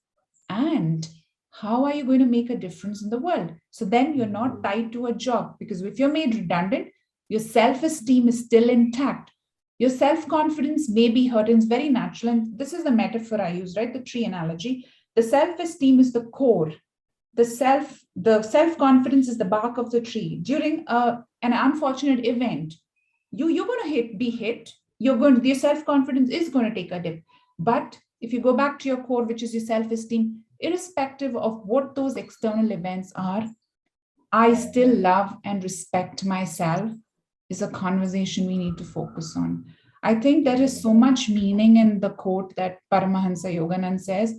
and how are you going to make a difference in the world? So then you're not tied to a job, because if you're made redundant, your self-esteem is still intact. Your self-confidence may be hurt, and it's very natural. And this is the metaphor I use, right? The tree analogy. The self-esteem is the core. The self-confidence is the bark of the tree. During an unfortunate event, you're going to be hit. Your self-confidence is going to take a dip. But if you go back to your core, which is your self-esteem, irrespective of what those external events are, I still love and respect myself, is a conversation we need to focus on. I think there is so much meaning in the quote that Paramahansa Yoganand says,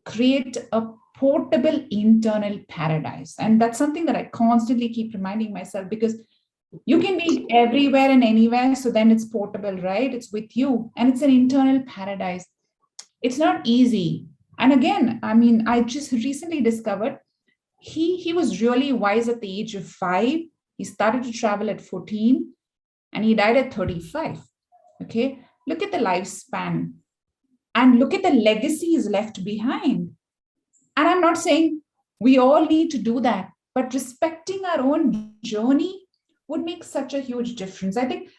create a portable internal paradise. And that's something that I constantly keep reminding myself, because you can be everywhere and anywhere. So then it's portable, right? It's with you and it's an internal paradise. It's not easy. And again, I mean, I just recently discovered he was really wise at the age of 5. He started to travel at 14 and he died at 35. Okay. Look at the lifespan and look at the legacies left behind. And I'm not saying we all need to do that, but respecting our own journey would make such a huge difference. I think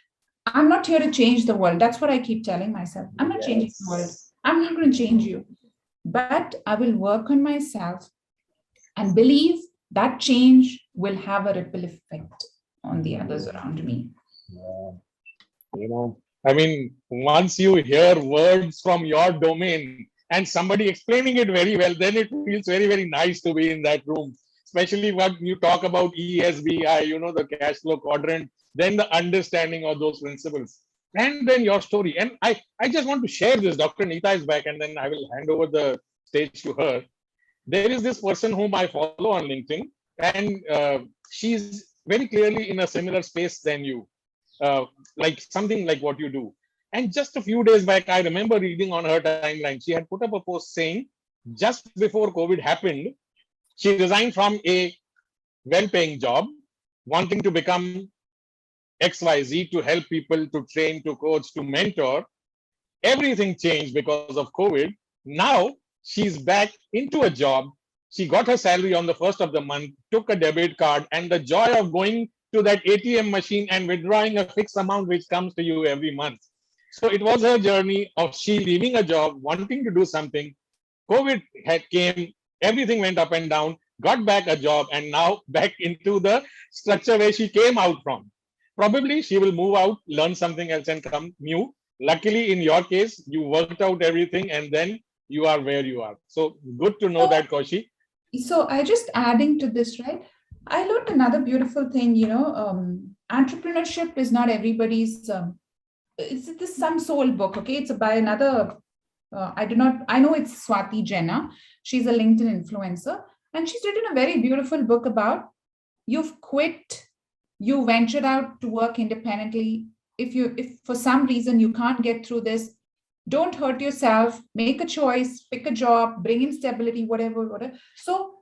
I'm not here to change the world. That's what I keep telling myself. I'm not changing the world. I'm not going to change you, but I will work on myself and believe that change will have a ripple effect on the others around me. I mean, once you hear words from your domain and somebody explaining it very well, then it feels very, very nice to be in that room. Especially when you talk about ESBI, the cash flow quadrant, then the understanding of those principles. And then your story. And I just want to share this. Dr. Neeta is back, and then I will hand over the stage to her. There is this person whom I follow on LinkedIn, and she's very clearly in a similar space than you, like something like what you do. And just a few days back, I remember reading on her timeline, she had put up a post saying, just before COVID happened, she resigned from a well-paying job, wanting to become XYZ, to help people, to train, to coach, to mentor. Everything changed because of COVID. Now she's back into a job. She got her salary on the first of the month, took a debit card, and the joy of going to that ATM machine and withdrawing a fixed amount which comes to you every month. So it was her journey of she leaving a job, wanting to do something. COVID came, everything went up and down, got back a job, and now back into the structure where she came out from. Probably she will move out, learn something else, and come new. Luckily, in your case, you worked out everything and then you are where you are. So good to know that, Kaushi. So I just adding to this, right? I learned another beautiful thing, entrepreneurship is not everybody's, it's this some soul book, okay? It's by another, I know it's Swati Jena. She's a LinkedIn influencer, and she's written a very beautiful book about you've quit, you ventured out to work independently. If for some reason you can't get through this, don't hurt yourself, make a choice, pick a job, bring in stability, whatever. So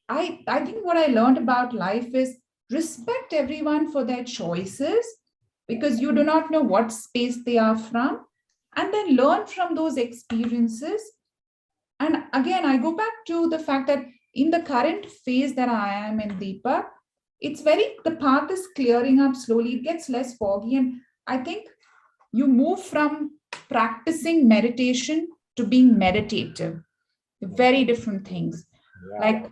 I think what I learned about life is respect everyone for their choices, because you do not know what space they are from, and then learn from those experiences. And again, I go back to the fact that in the current phase that I am in, Deepa, the path is clearing up slowly. It gets less foggy. And I think you move from practicing meditation to being meditative. Very different things. Like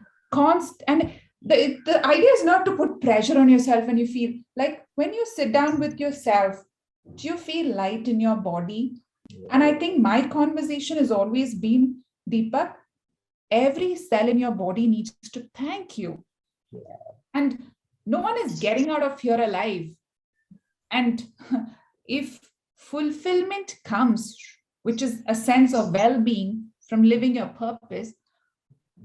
and the idea is not to put pressure on yourself, and you feel like when you sit down with yourself, do you feel light in your body? And I think my conversation has always been, Deepak, every cell in your body needs to thank you. And no one is getting out of here alive. And if fulfillment comes, which is a sense of well-being from living your purpose,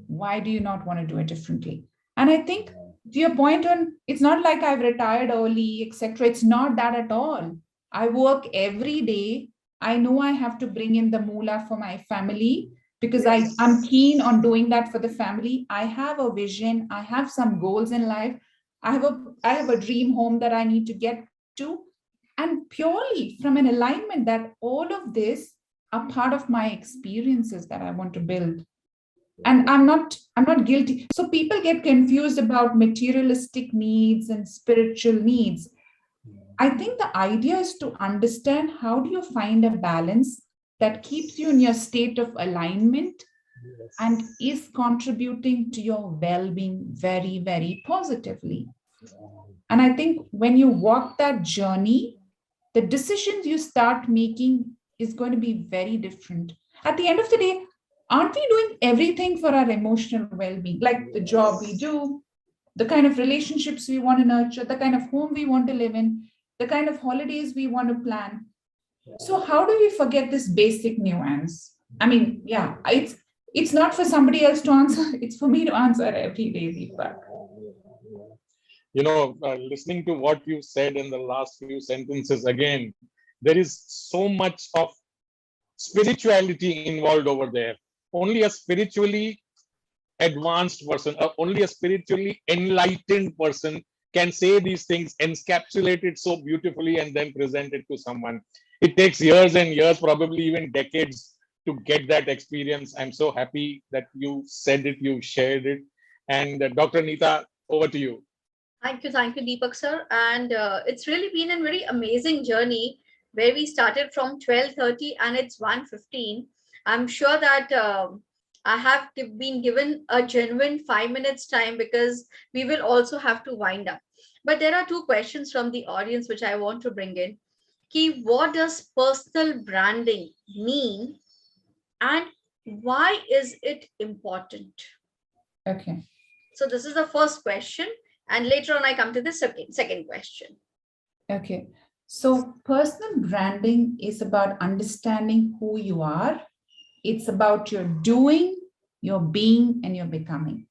why do you not want to do it differently? And I think to your point on, it's not like I've retired early, etc. It's not that at all. I work every day. I know I have to bring in the moolah for my family, because I'm keen on doing that for the family. I have a vision. I have some goals in life. I have a dream home that I need to get to. And purely from an alignment that all of this are part of my experiences that I want to build. And I'm not guilty. So people get confused about materialistic needs and spiritual needs. I think the idea is to understand, how do you find a balance that keeps you in your state of alignment and is contributing to your well-being very, very positively. And I think when you walk that journey, the decisions you start making is going to be very different. At the end of the day, aren't we doing everything for our emotional well-being? Like the job we do, the kind of relationships we want to nurture, the kind of home we want to live in, the kind of holidays we want to plan. So how do we forget this basic nuance? I mean, yeah, it's not for somebody else to answer. It's for me to answer every day, Deepak. Listening to what you said in the last few sentences again, there is so much of spirituality involved over there. Only a spiritually advanced person, only a spiritually enlightened person can say these things, encapsulate it so beautifully, and then present it to someone. It takes years and years, probably even decades, to get that experience. I'm so happy that you said it, you shared it. And Dr. Neeta, over to you. Thank you, Deepak sir. And it's really been a very amazing journey where we started from 12:30 and it's 1:15. I'm sure that I have been given a genuine 5 minutes time because we will also have to wind up. But there are two questions from the audience which I want to bring in. Ki, what does personal branding mean and why is it important? Okay. So this is the first question. And later on, I come to the second question. Okay. So personal branding is about understanding who you are. It's about your doing, your being, and your becoming.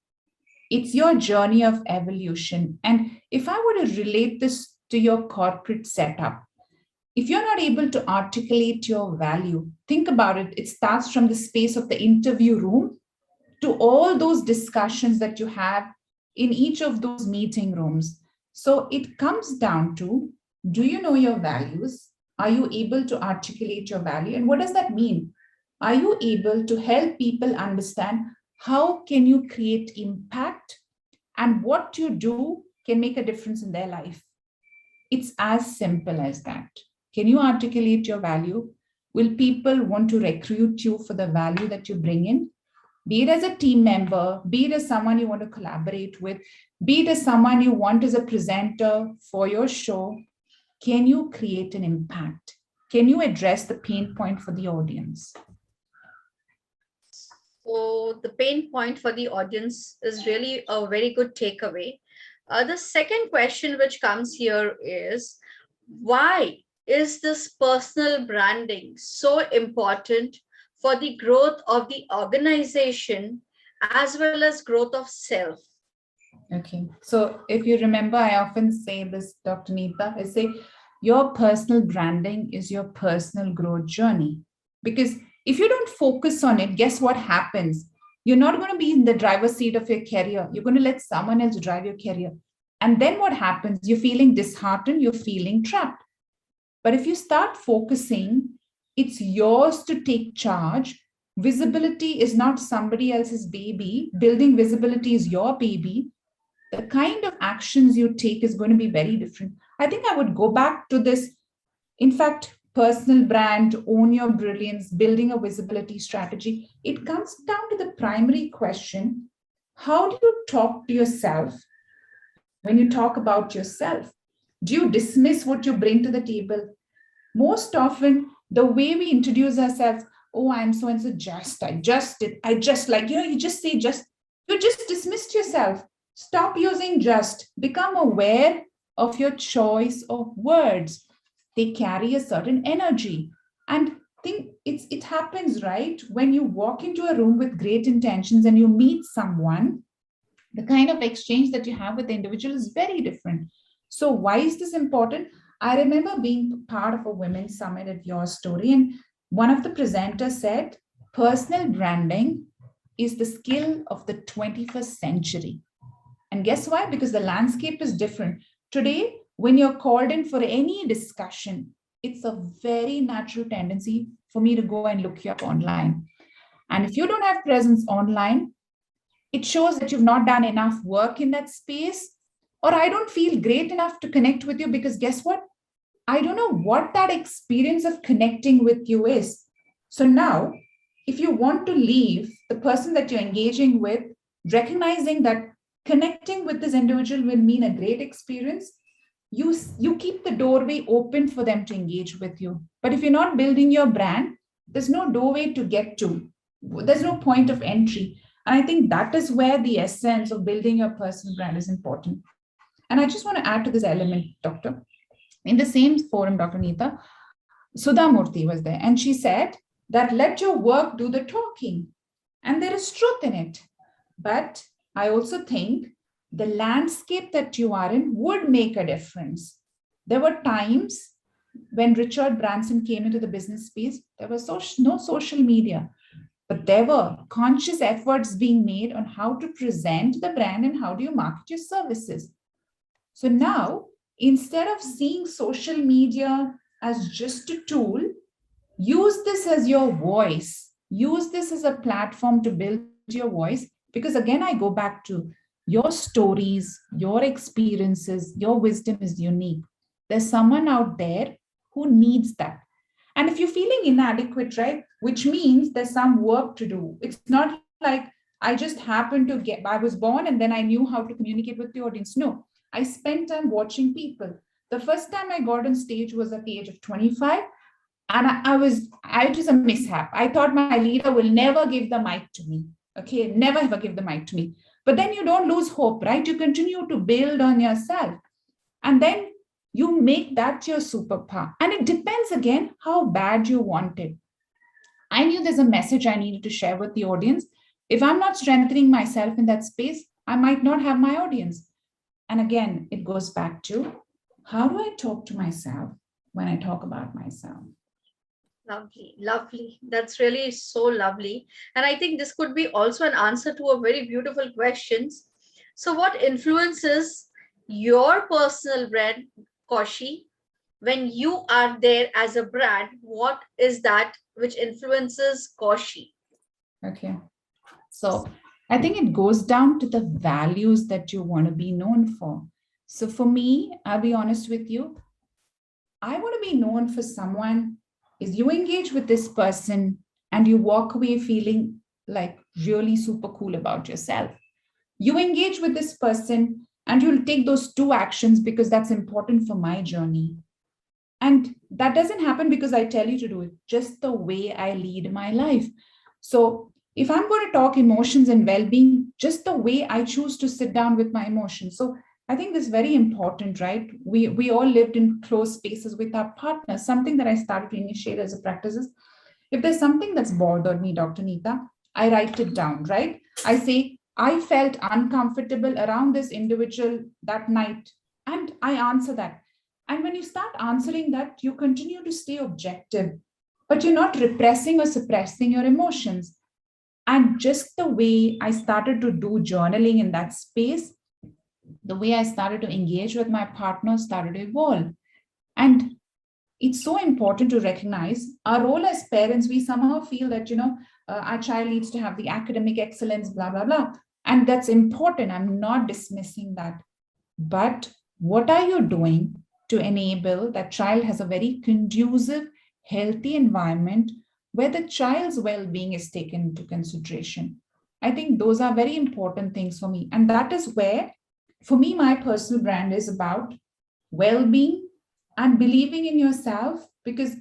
It's your journey of evolution. And if I were to relate this to your corporate setup, if you're not able to articulate your value, think about it. It starts from the space of the interview room to all those discussions that you have in each of those meeting rooms. So it comes down to, do you know your values? Are you able to articulate your value? And what does that mean? Are you able to help people understand how can you create impact and what you do can make a difference in their life? It's as simple as that. Can you articulate your value? Will people want to recruit you for the value that you bring in? Be it as a team member, be it as someone you want to collaborate with, be it as someone you want as a presenter for your show, can you create an impact? Can you address the pain point for the audience? So the pain point for the audience is really a very good takeaway. The second question which comes here is, why is this personal branding so important for the growth of the organization as well as growth of self? Okay. So if you remember, I often say this, Dr. Neeta, I say your personal branding is your personal growth journey. Because if you don't focus on it, guess what happens? You're not going to be in the driver's seat of your career. You're going to let someone else drive your career. And then what happens? You're feeling disheartened, you're feeling trapped. But if you start focusing, it's yours to take charge. Visibility is not somebody else's baby. Building visibility is your baby. The kind of actions you take is going to be very different. I think I would go back to this. In fact, personal brand, own your brilliance, building a visibility strategy. It comes down to the primary question: how do you talk to yourself when you talk about yourself? Do you dismiss what you bring to the table? Most often, the way we introduce ourselves, oh, I'm so and so, I just did, I just like, you just say just, you just dismissed yourself. Stop using just. Become aware of your choice of words. They carry a certain energy. And think it happens, right? When you walk into a room with great intentions and you meet someone, the kind of exchange that you have with the individual is very different. So why is this important? I remember being part of a women's summit at Your Story, and one of the presenters said, personal branding is the skill of the 21st century. And guess why? Because the landscape is different. Today, when you're called in for any discussion, it's a very natural tendency for me to go and look you up online. And if you don't have presence online, it shows that you've not done enough work in that space, or I don't feel great enough to connect with you because guess what? I don't know what that experience of connecting with you is. So now, if you want to leave the person that you're engaging with, recognizing that connecting with this individual will mean a great experience, you keep the doorway open for them to engage with you. But if you're not building your brand, There's no doorway to get to. There's no point of entry. And I think that is where the essence of building your personal brand is important. And I just want to add to this element, Doctor. In the same forum, Dr. Neeta, Sudha Murthy was there, and she said that let your work do the talking. And there is truth in it. But I also think the landscape that you are in would make a difference. There were times when Richard Branson came into the business space, there was no social media, but there were conscious efforts being made on how to present the brand and how do you market your services. So now, instead of seeing social media as just a tool, use this as your voice. Use this as a platform to build your voice. Because again, I go back to your stories, your experiences, your wisdom is unique. There's someone out there who needs that. And if you're feeling inadequate, right, which means there's some work to do. It's not like I just happened to I was born and then I knew how to communicate with the audience. No, I spent time watching people. The first time I got on stage was at the age of 25. And I was a mishap. I thought my leader will never give the mic to me. Okay, never ever give the mic to me. But then you don't lose hope, right? You continue to build on yourself. And then you make that your superpower. And it depends again how bad you want it. I knew there's a message I needed to share with the audience. If I'm not strengthening myself in that space, I might not have my audience. And again, it goes back to how do I talk to myself when I talk about myself? Lovely, lovely. That's really so lovely. And I think this could be also an answer to a very beautiful question. So what influences your personal brand, Kaushi, when you are there as a brand? What is that which influences Kaushi? Okay. So I think it goes down to the values that you want to be known for. So for me, I'll be honest with you, I want to be known for someone is you engage with this person and you walk away feeling like really super cool about yourself. You engage with this person and you'll take those two actions because that's important for my journey. And that doesn't happen because I tell you to do it, just the way I lead my life. So if I'm going to talk emotions and well-being, just the way I choose to sit down with my emotions. So I think this is very important, right? We all lived in close spaces with our partners. Something that I started to initiate as a practice is, if there's something that's bothered me, Dr. Neeta, I write it down, right? I say, I felt uncomfortable around this individual that night, and I answer that. And when you start answering that, you continue to stay objective, but you're not repressing or suppressing your emotions. And just the way I started to do journaling in that space, the way I started to engage with my partner started to evolve. And it's so important to recognize our role as parents. We somehow feel that, our child needs to have the academic excellence, blah, blah, blah. And that's important. I'm not dismissing that. But what are you doing to enable that child has a very conducive, healthy environment where the child's well-being is taken into consideration? I think those are very important things for me. And that is where, for me, my personal brand is about well-being and believing in yourself, because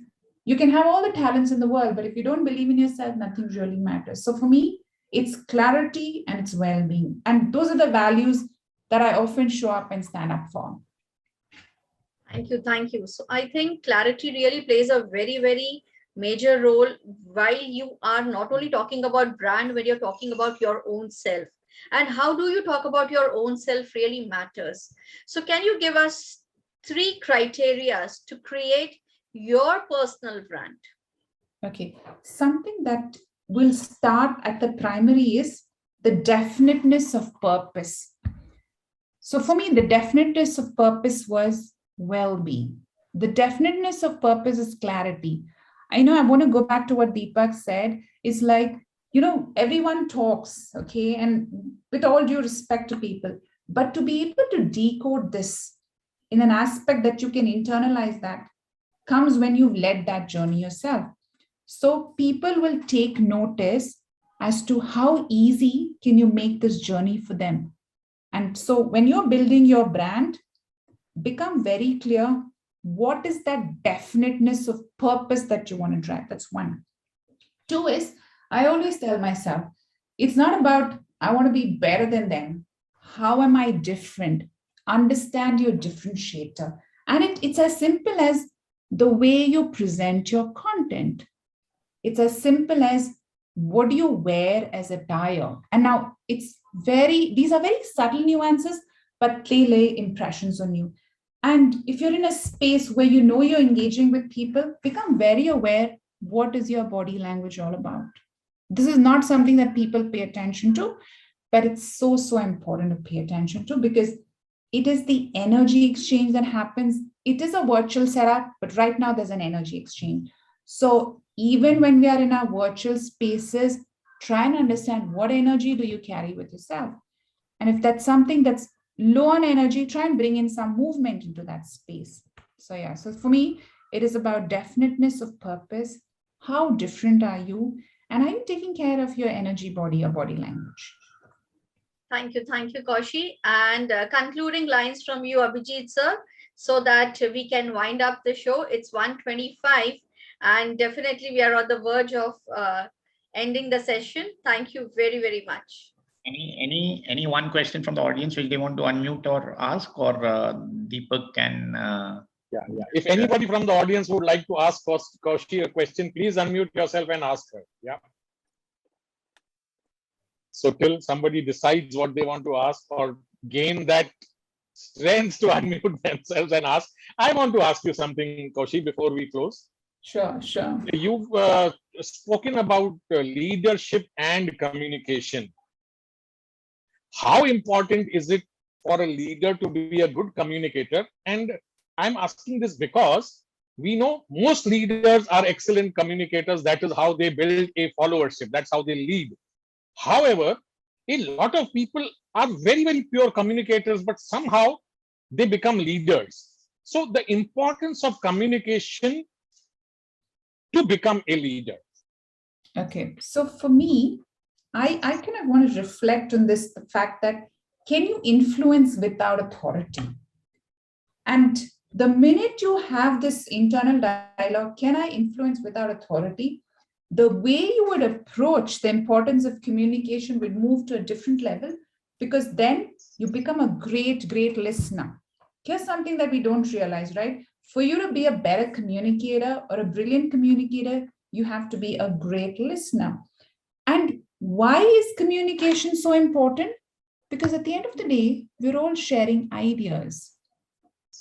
you can have all the talents in the world, but if you don't believe in yourself, nothing really matters. So for me, it's clarity and it's well-being. And those are the values that I often show up and stand up for. Thank you. Thank you. So I think clarity really plays a very, very major role while you are not only talking about brand, when you're talking about your own self. And how do you talk about your own self really matters. So can you give us 3 criteria to create your personal brand? Okay. Something that will start at the primary is the definiteness of purpose. So for me, the definiteness of purpose was well-being. The definiteness of purpose is clarity. I want to go back to what Deepak said. It's like, everyone talks, okay? And with all due respect to people, but to be able to decode this in an aspect that you can internalize that comes when you've led that journey yourself. So people will take notice as to how easy can you make this journey for them. And so when you're building your brand, become very clear, what is that definiteness of purpose that you want to drive? That's one. Two is, I always tell myself, it's not about, I want to be better than them. How am I different? Understand your differentiator. And it's as simple as the way you present your content. It's as simple as what do you wear as attire. And now these are very subtle nuances, but they lay impressions on you. And if you're in a space where you know you're engaging with people, become very aware, what is your body language all about? This is not something that people pay attention to, but it's so, so important to pay attention to, because it is the energy exchange that happens. It is a virtual setup, but right now there's an energy exchange. So even when we are in our virtual spaces, try and understand what energy do you carry with yourself. And if that's something that's low on energy, try and bring in some movement into that space. So yeah, so for me, it is about definiteness of purpose. How different are you? And are you taking care of your energy body or body language? Thank you, Kaushi. And concluding lines from you, Abhijit sir, so that we can wind up the show. It's 1:25, and definitely we are on the verge of ending the session. Thank you very, very much. Any one question from the audience which they want to unmute or ask, or Deepak can. Yeah. If anybody from the audience would like to ask Kaushi a question, please unmute yourself and ask her. Yeah. So till somebody decides what they want to ask or gain that strength to unmute themselves and ask, I want to ask you something, Kaushi, before we close. Sure. You've spoken about leadership and communication. How important is it for a leader to be a good communicator? And I'm asking this because we know most leaders are excellent communicators. That is how they build a followership. That's how they lead. However, a lot of people are very, very pure communicators, but somehow they become leaders. So the importance of communication to become a leader. Okay. So for me, I kind of want to reflect on this, the fact that can you influence without authority? And the minute you have this internal dialogue, can I influence without authority? The way you would approach the importance of communication would move to a different level, because then you become a great, great listener. Here's something that we don't realize, right? For you to be a better communicator or a brilliant communicator, you have to be a great listener. And why is communication so important? Because at the end of the day, we're all sharing ideas.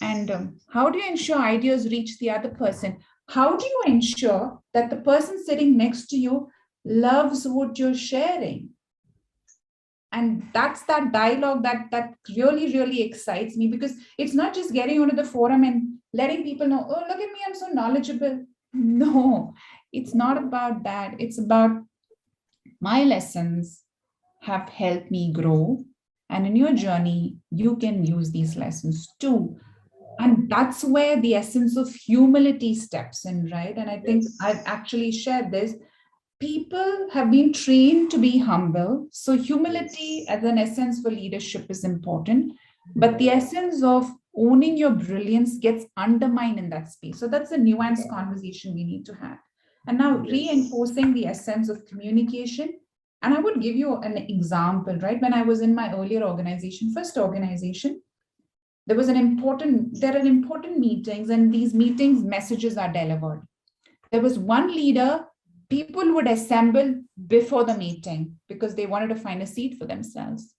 And how do you ensure ideas reach the other person? How do you ensure that the person sitting next to you loves what you're sharing? And that's that dialogue that really, really excites me, because it's not just getting onto the forum and letting people know, oh, look at me, I'm so knowledgeable. No, it's not about that. It's about my lessons have helped me grow. And in your journey, you can use these lessons too. And that's where the essence of humility steps in, right? And I think I've actually shared this. People have been trained to be humble. So humility as an essence for leadership is important. But the essence of owning your brilliance gets undermined in that space. So that's a nuanced conversation we need to have. And now reinforcing the essence of communication. And I would give you an example, right? When I was in my earlier organization, first organization, there are important meetings, and these meetings, messages are delivered. There was one leader, people would assemble before the meeting because they wanted to find a seat for themselves.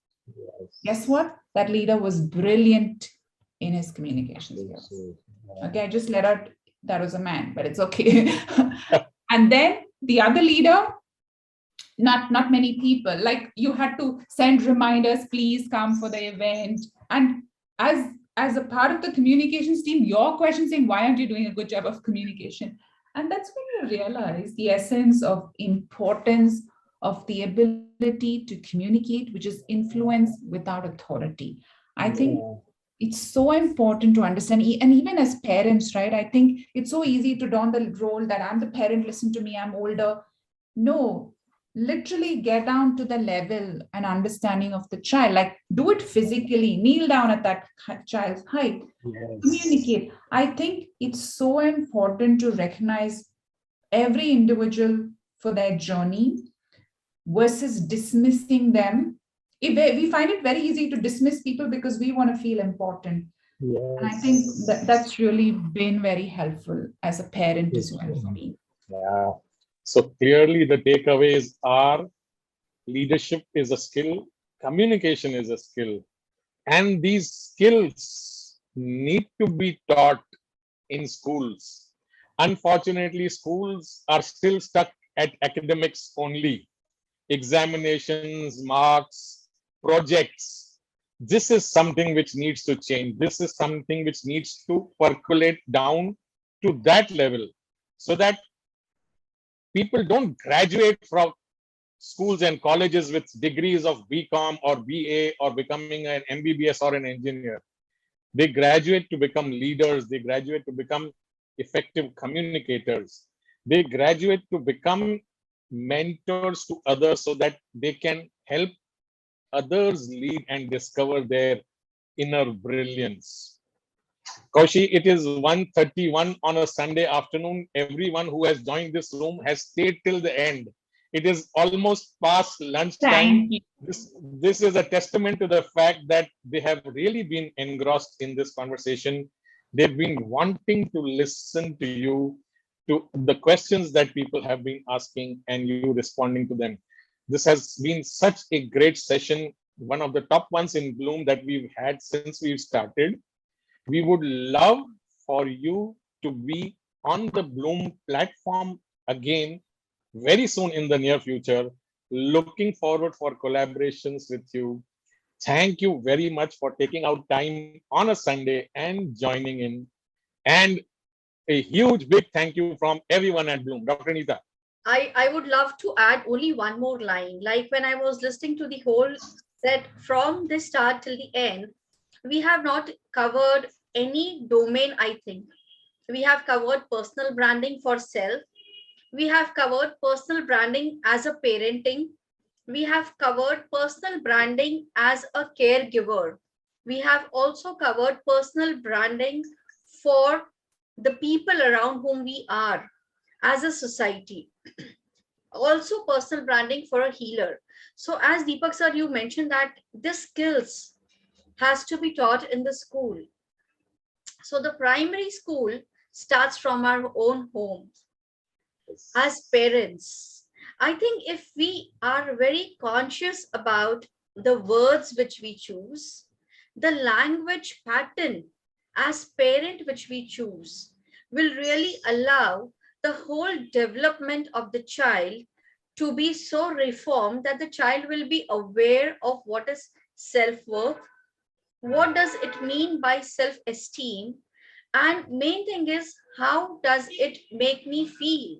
Guess what? That leader was brilliant in his communication skills. Okay, I just let out that was a man, but it's okay. And then the other leader, not many people, like you had to send reminders, please come for the event. And as a part of the communications team, your question saying, why aren't you doing a good job of communication? And that's when you realize the essence of importance of the ability to communicate, which is influence without authority. I think it's so important to understand, and even as parents, right? I think it's so easy to don the role that I'm the parent, listen to me, I'm older. No, literally get down to the level and understanding of the child, like do it physically, kneel down at that child's height, communicate. I think it's so important to recognize every individual for their journey versus dismissing them. We find it very easy to dismiss people because we want to feel important. Yes. And I think that's really been very helpful as a parent as well for me. Yeah. So clearly the takeaways are leadership is a skill, communication is a skill, and these skills need to be taught in schools. Unfortunately, schools are still stuck at academics only, examinations, marks, projects. This is something which needs to change. This is something which needs to percolate down to that level so that people don't graduate from schools and colleges with degrees of BCom or BA or becoming an MBBS or an engineer. They graduate to become leaders. They graduate to become effective communicators. They graduate to become mentors to others so that they can help others lead and discover their inner brilliance. Kaushi, it is 1:31 on a Sunday afternoon. Everyone who has joined this room has stayed till the end. It is almost past lunchtime. This is a testament to the fact that they have really been engrossed in this conversation. They've been wanting to listen to you, to the questions that people have been asking, and you responding to them. This has been such a great session, one of the top ones in Bloom that we've had since we've started. We would love for you to be on the Bloom platform again very soon in the near future. Looking forward for collaborations with you. Thank you very much for taking out time on a Sunday and joining in. And a huge big thank you from everyone at Bloom. Dr. Neeta. I would love to add only one more line. Like when I was listening to the whole set from the start till the end, we have not covered any domain, I think. We have covered personal branding for self. We have covered personal branding as a parenting. We have covered personal branding as a caregiver. We have also covered personal branding for the people around whom we are as a society. Also personal branding for a healer. So as Deepak sir, you mentioned that this skills has to be taught in the school. So the primary school starts from our own home. As parents, I think if we are very conscious about the words which we choose, the language pattern as parent which we choose will really allow the whole development of the child to be so reformed that the child will be aware of what is self-worth, what does it mean by self-esteem, and main thing is how does it make me feel.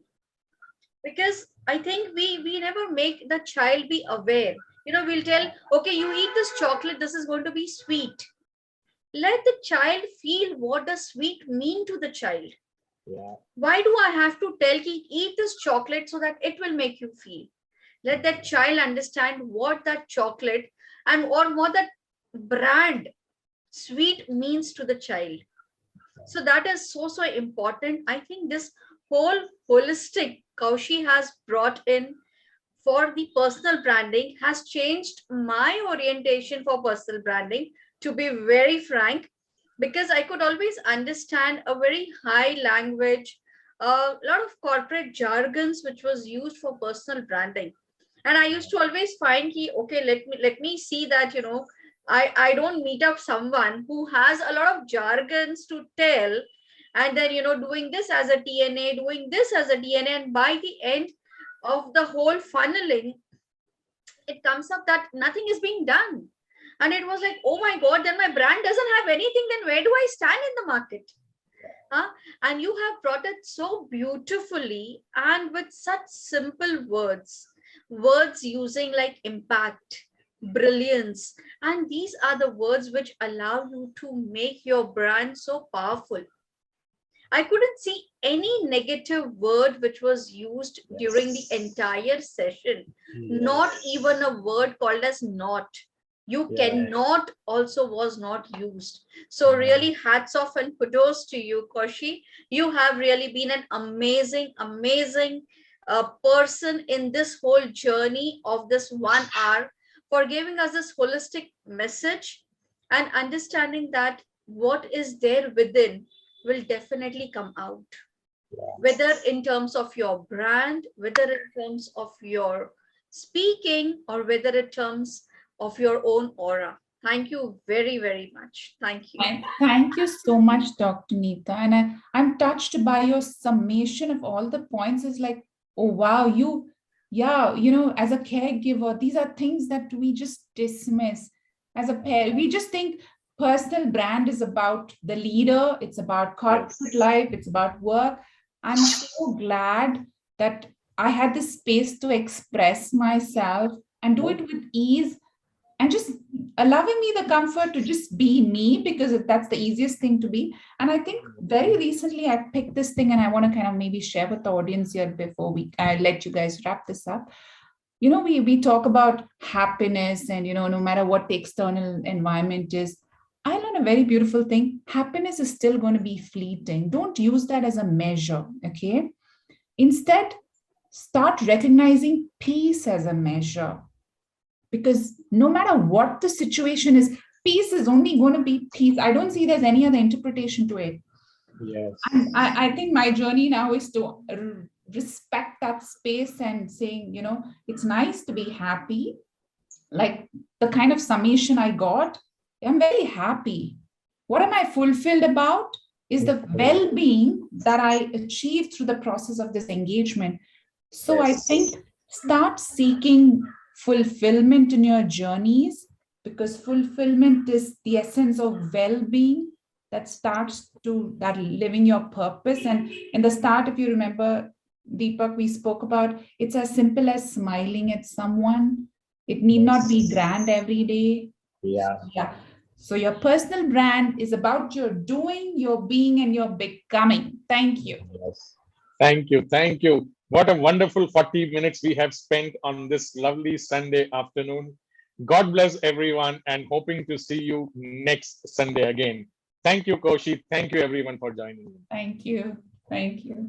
Because I think we never make the child be aware. We'll tell, okay, you eat this chocolate, this is going to be sweet. Let the child feel what does sweet mean to the child. Yeah. Why do I have to tell you eat this chocolate so that it will make you feel? Let that child understand what that chocolate and or what that brand sweet means to the child. So that is so important. I think this whole holistic Kaushi has brought in for the personal branding has changed my orientation for personal branding, to be very frank, because I could always understand a very high language, a lot of corporate jargons which was used for personal branding. And I used to always find okay, let me see that, I don't meet up someone who has a lot of jargons to tell, and then, doing this as a TNA, doing this as a DNA, and by the end of the whole funneling, it comes up that nothing is being done. And it was like, oh my God, then my brand doesn't have anything, then where do I stand in the market? And you have brought it so beautifully and with such simple words using like impact, brilliance, and these are the words which allow you to make your brand so powerful. I couldn't see any negative word which was used during the entire session. Not even a word called as not. You cannot also was not used. So really hats off and kudos to you, Kaushi. You have really been an amazing person in this whole journey of this 1 hour, for giving us this holistic message and understanding that what is there within will definitely come out, whether in terms of your brand, whether in terms of your speaking, or whether in terms of your own aura. Thank you very, very much. Thank you. Thank you so much, Dr. Neeta. And I'm touched by your summation of all the points. It's like, oh, wow, as a caregiver, these are things that we just dismiss. As a parent, we just think personal brand is about the leader, it's about corporate life, it's about work. I'm so glad that I had this space to express myself and do it with ease, and just allowing me the comfort to just be me, because that's the easiest thing to be. And I think very recently I picked this thing, and I want to kind of maybe share with the audience here before I let you guys wrap this up. We talk about happiness, and no matter what the external environment is, I learned a very beautiful thing. Happiness is still going to be fleeting. Don't use that as a measure, okay? Instead, start recognizing peace as a measure. Because no matter what the situation is, peace is only going to be peace. I don't see there's any other interpretation to it. Yes. And I think my journey now is to respect that space and saying, it's nice to be happy. Like the kind of summation I got, I'm very happy. What am I fulfilled about is the well-being that I achieved through the process of this engagement. So I think start seeking fulfillment in your journeys, because fulfillment is the essence of well-being that starts to that living your purpose. And in the start, if you remember, Deepak, we spoke about it's as simple as smiling at someone. It need not be grand every day. Yeah. So your personal brand is about your doing, your being, and your becoming. Thank you. Yes. Thank you. Thank you. What a wonderful 40 minutes we have spent on this lovely Sunday afternoon. God bless everyone, and hoping to see you next Sunday again. Thank you, Kaushi. Thank you, everyone, for joining. Thank you. Thank you.